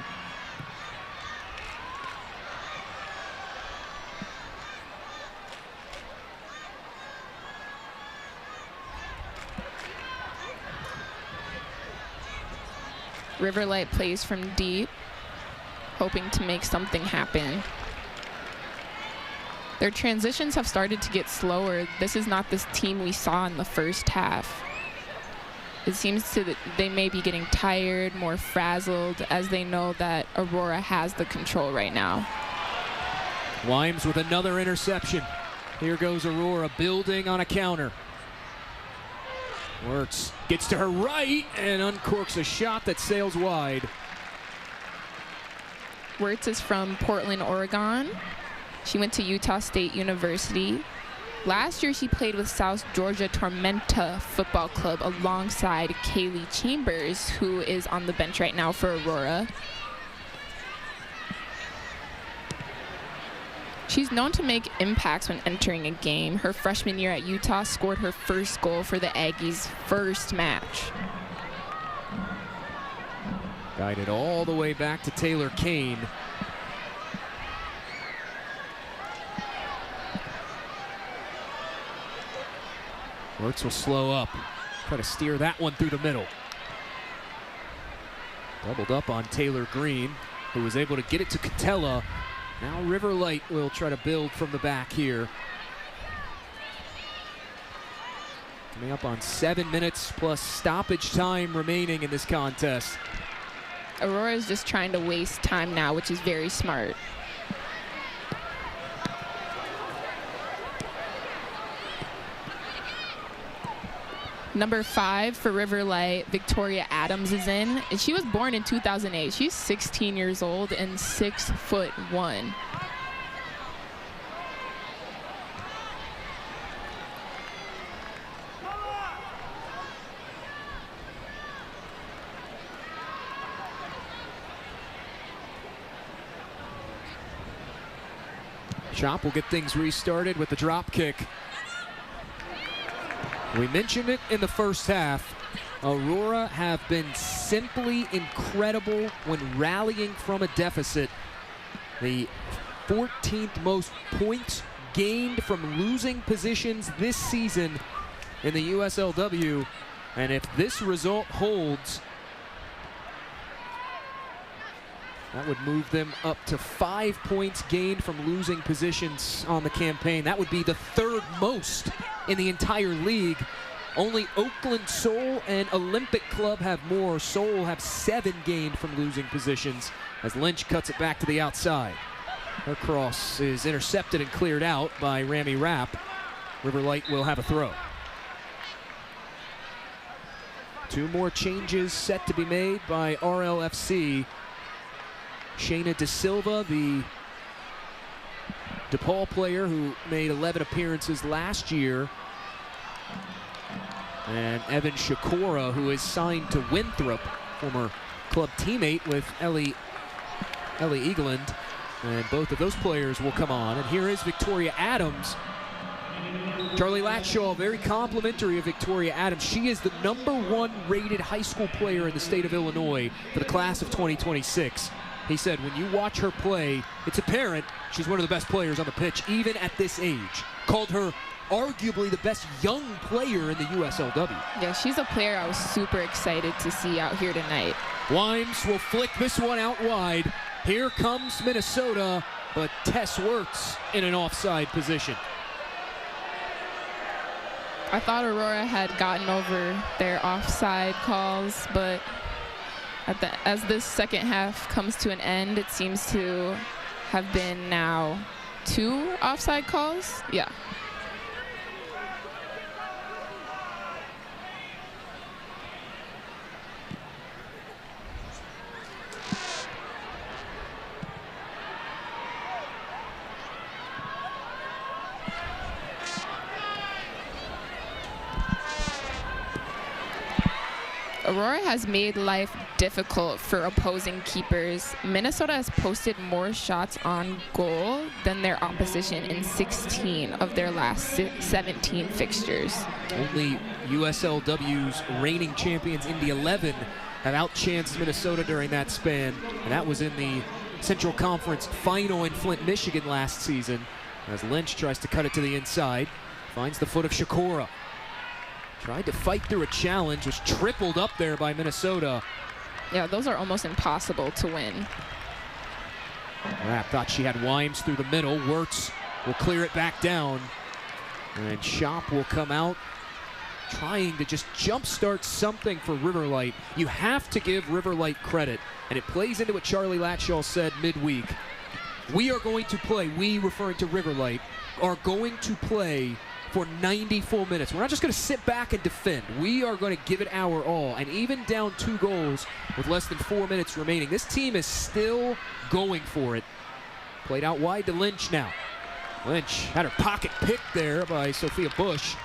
River Light plays from deep, hoping to make something happen. Their transitions have started to get slower. This is not this team we saw in the first half. It seems that they may be getting tired, more frazzled, as they know that Aurora has the control right now. Wimes with another interception. Here goes Aurora building on a counter. Wirtz gets to her right and uncorks a shot that sails wide. Wirtz is from Portland, Oregon. She went to Utah State University. Last year, she played with South Georgia Tormenta Football Club alongside Kaylee Chambers, who is on the bench right now for Aurora. She's known to make impacts when entering a game. Her freshman year at Utah scored her first goal for the Aggies' first match. Guided all the way back to Taylor Kane. Wirtz will slow up. Try to steer that one through the middle. Doubled up on Taylor Green, who was able to get it to Catella. Now River Light will try to build from the back here. Coming up on 7 minutes plus stoppage time remaining in this contest. Aurora is just trying to waste time now, which is very smart. Number 5 for River Light, Victoria Adams is in. And she was born in 2008. She's 16 years old and 6'1". Chop will get things restarted with the drop kick. We mentioned it in the first half. Aurora have been simply incredible when rallying from a deficit. The 14th most points gained from losing positions this season in the USLW. And if this result holds, that would move them up to 5 points gained from losing positions on the campaign. That would be the 3rd most in the entire league. Only Oakland Soul and Olympic Club have more. Soul have 7 gained from losing positions as Lynch cuts it back to the outside. Her cross is intercepted and cleared out by Rami Rapp. River Light will have a throw. 2 more changes set to be made by RLFC. Shayna De Silva, the DePaul player who made 11 appearances last year. And Evan Shakora, who is signed to Winthrop, former club teammate with Ellie Egeland, and both of those players will come on. And here is Victoria Adams. Charlie Latshaw, very complimentary of Victoria Adams. She is the #1 rated high school player in the state of Illinois for the class of 2026. He said, when you watch her play, it's apparent she's one of the best players on the pitch, even at this age. Called her arguably the best young player in the USLW. Yeah, she's a player I was super excited to see out here tonight. Wimes will flick this one out wide. Here comes Minnesota, but Tess Wirtz in an offside position. I thought Aurora had gotten over their offside calls, but as this second half comes to an end, it seems to have been now 2 offside calls. Yeah. Aurora has made life difficult for opposing keepers. Minnesota has posted more shots on goal than their opposition in 16 of their last 17 fixtures. Only USLW's reigning champions, Indy 11, have outchanced Minnesota during that span, and that was in the Central Conference final in Flint, Michigan last season, as Lynch tries to cut it to the inside, finds the foot of Shakura. Tried to fight through a challenge, was tripled up there by Minnesota. Yeah, those are almost impossible to win. Rapp thought she had Wimes through the middle. Wirtz will clear it back down. And Shop will come out trying to just jumpstart something for Riverlight. You have to give Riverlight credit, and it plays into what Charlie Latshaw said midweek. We are going to play, we referring to Riverlight, are going to play for 90 full minutes. We're not just going to sit back and defend. We are going to give it our all. And even down 2 goals with less than 4 minutes remaining, this team is still going for it. Played out wide to Lynch now. Lynch had her pocket picked there by Sophia Bush.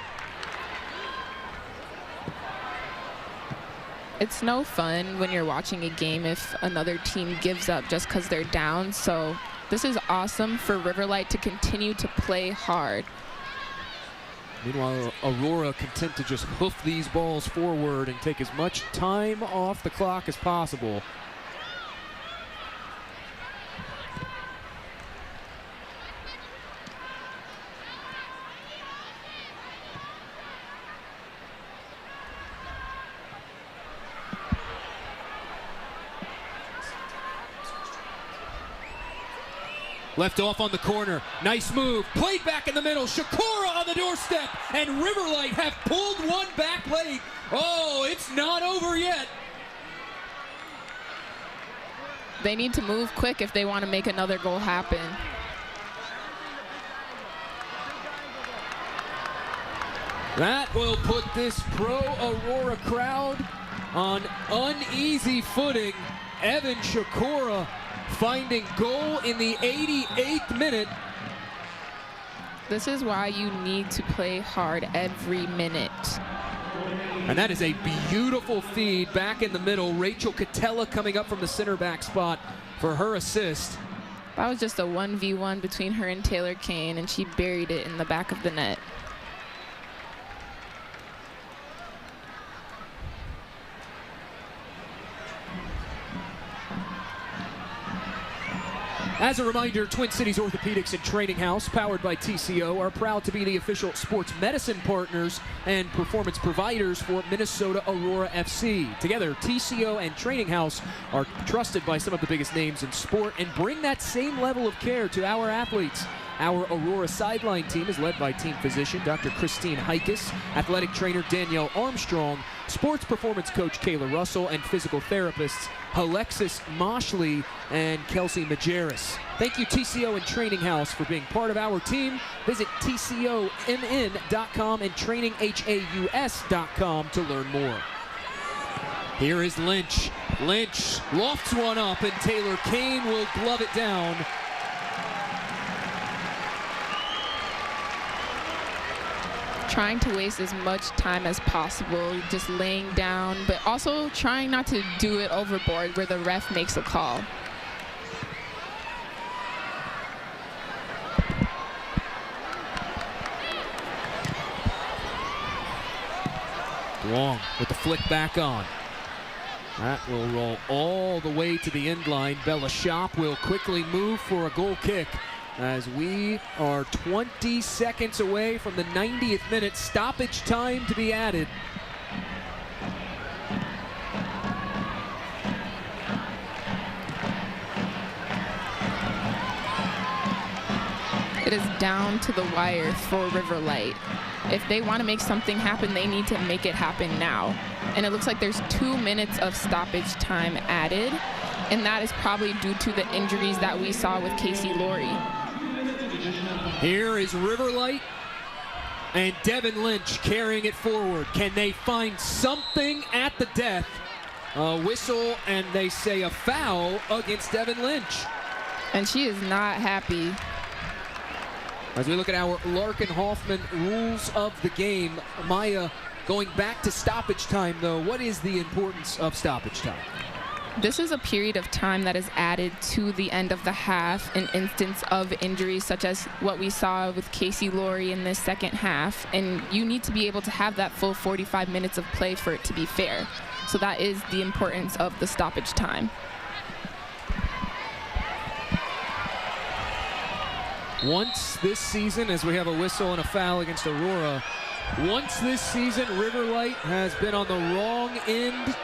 It's no fun when you're watching a game if another team gives up just because they're down. So this is awesome for Riverlight to continue to play hard. Meanwhile, Aurora content to just hoof these balls forward and take as much time off the clock as possible. Left off on the corner. Nice move. Played back in the middle. Shakura on the doorstep. And Riverlight have pulled one back late. Oh, it's not over yet. They need to move quick if they want to make another goal happen. That will put this pro-Aurora crowd on uneasy footing. Evan Shakura finding goal in the 88th minute. This is why you need to play hard every minute. And that is a beautiful feed back in the middle. Rachel Catella coming up from the center back spot for her assist. That was just a 1v1 between her and Taylor Kane, and she buried it in the back of the net. As a reminder, Twin Cities Orthopedics and Training House, powered by TCO, are proud to be the official sports medicine partners and performance providers for Minnesota Aurora FC. Together, TCO and Training House are trusted by some of the biggest names in sport and bring that same level of care to our athletes. Our Aurora sideline team is led by team physician Dr. Christine Heikes, athletic trainer Danielle Armstrong, sports performance coach Kayla Russell, and physical therapists Alexis Moshley and Kelsey Majerus. Thank you, TCO and Training House, for being part of our team. Visit TCOMN.com and TrainingHAUS.com to learn more. Here is Lynch. Lynch lofts one up, and Taylor Kane will glove it down. trying to waste as much time as possible, just laying down, but also trying not to do it overboard where the ref makes a call. Long with the flick back on. That will roll all the way to the end line. Bella Shop will quickly move for a goal kick as we are 20 seconds away from the 90th minute. Stoppage time to be added. It is down to the wire for River Light. If they want to make something happen, they need to make it happen now. And it looks like there's 2 minutes of stoppage time added, and that is probably due to the injuries that we saw with Casey Laurie. Here is River Light and Devin Lynch carrying it forward. Can they find something at the death? A whistle, and they say a foul against Devin Lynch. And she is not happy. As we look at our Larkin Hoffman rules of the game, Maya, going back to stoppage time, though, what is the importance of stoppage time? This is a period of time that is added to the end of the half in instance of injuries such as what we saw with Casey Laurie in this second half. And you need to be able to have that full 45 minutes of play for it to be fair. So that is the importance of the stoppage time. Once this season, as we have a whistle and a foul against Aurora, once this season, River Light has been on the wrong end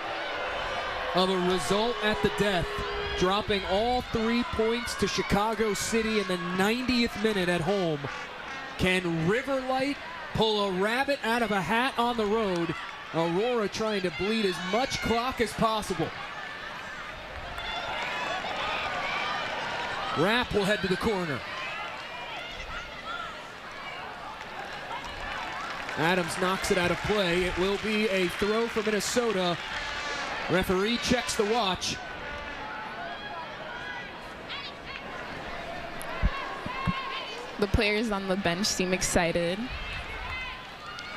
of a result at the death, dropping all 3 points to Chicago City in the 90th minute at home. Can River Light pull a rabbit out of a hat on the road? Aurora trying to bleed as much clock as possible. Rapp will head to the corner. Adams knocks it out of play. It will be a throw for Minnesota. Referee checks the watch. The players on the bench seem excited.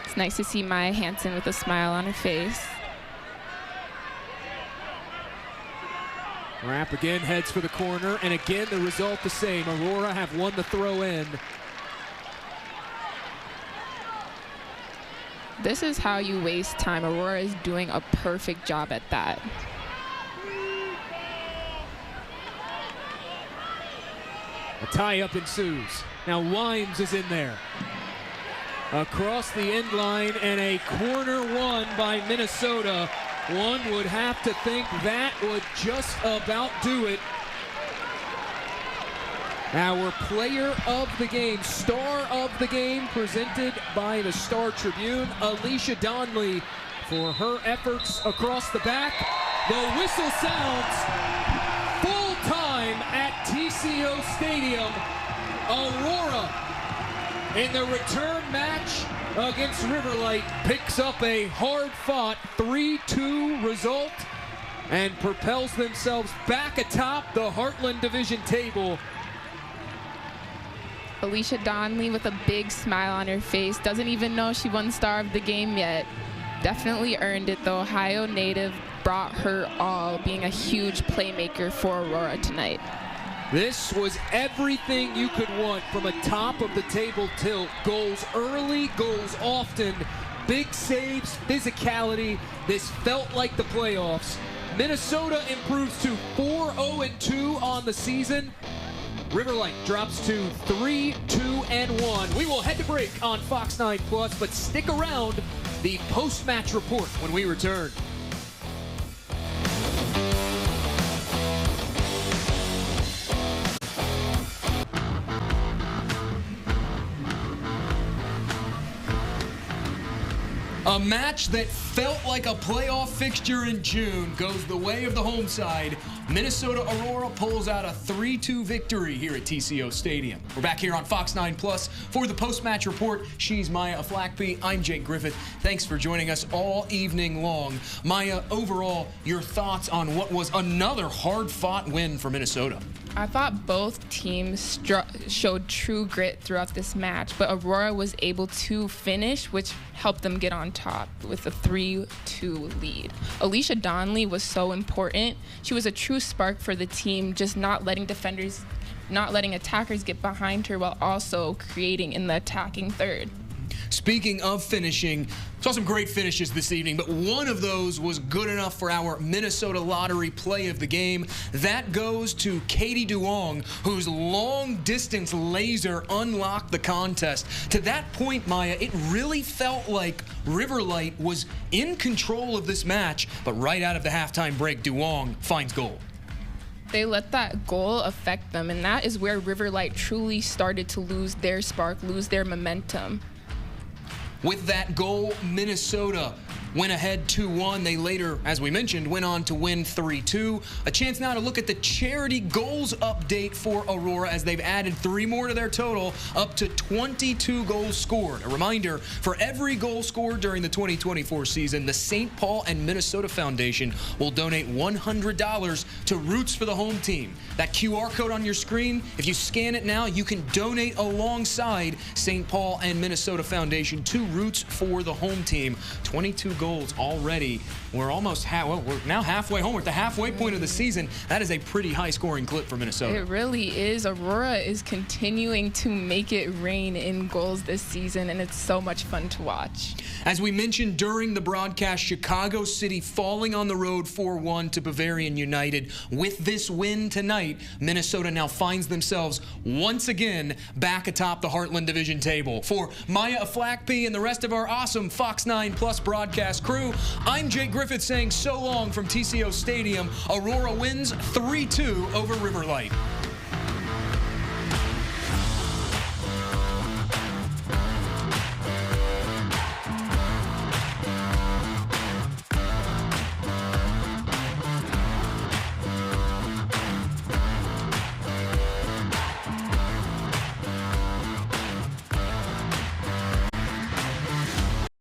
It's nice to see Maya Hansen with a smile on her face. Rapp again heads for the corner, and again the result the same. Aurora have won the throw in. This is how you waste time. Aurora is doing a perfect job at that. A tie-up ensues. Now Wimes is in there. Across the end line, and a corner won by Minnesota. One would have to think that would just about do it. Our player of the game, star of the game, presented by the Star Tribune, Alicia Donley, for her efforts across the back. The whistle sounds. Full time at TCO Stadium. Aurora, in the return match against River Light, picks up a hard-fought 3-2 result and propels themselves back atop the Heartland Division table. Alicia Donley with a big smile on her face. Doesn't even know she won star of the game yet. Definitely earned it. The Ohio native brought her all, being a huge playmaker for Aurora tonight. This was everything you could want from a top-of-the-table tilt. Goals early, goals often, big saves, physicality. This felt like the playoffs. Minnesota improves to 4-0-2 on the season. River Light drops to 3-2-1. We will head to break on Fox 9 Plus, but stick around. The post-match report when we return. A match that felt like a playoff fixture in June goes the way of the home side. Minnesota Aurora pulls out a 3-2 victory here at TCO Stadium. We're back here on Fox 9 Plus for the post-match report. She's Maya Aflakby. I'm Jake Griffith. Thanks for joining us all evening long. Maya, overall, your thoughts on what was another hard-fought win for Minnesota? I thought both teams showed true grit throughout this match, but Aurora was able to finish, which helped them get on top with a 3-2 lead. Alicia Donnelly was so important. She was a true spark for the team, just not letting attackers get behind her while also creating in the attacking third. Speaking of finishing, saw some great finishes this evening, but one of those was good enough for our Minnesota Lottery play of the game. That goes to Katie Duong, whose long-distance laser unlocked the contest. To that point, Maya, it really felt like Riverlight was in control of this match, but right out of the halftime break, Duong finds goal. They let that goal affect them, and that is where Riverlight truly started to lose their spark, lose their momentum. With that goal, Minnesota went ahead 2-1. They later, as we mentioned, went on to win 3-2. A chance now to look at the charity goals update for Aurora as they've added 3 more to their total, up to 22 goals scored. A reminder, for every goal scored during the 2024 season, the St. Paul and Minnesota Foundation will donate $100 to Roots for the home team. That QR code on your screen, if you scan it now, you can donate alongside St. Paul and Minnesota Foundation to Roots for the home team. 22 goals already. We're almost we're now halfway home. We're at the halfway point of the season. That is a pretty high scoring clip for Minnesota. It really is. Aurora is continuing to make it rain in goals this season, and it's so much fun to watch. As we mentioned during the broadcast, Chicago City falling on the road 4-1 to Bavarian United. With this win tonight, Minnesota now finds themselves once again back atop the Heartland Division table. For Maya Aflakby and the rest of our awesome Fox 9 Plus broadcast crew, I'm Jake Griffith saying so long from TCO Stadium. Aurora wins 3-2 over Riverlight.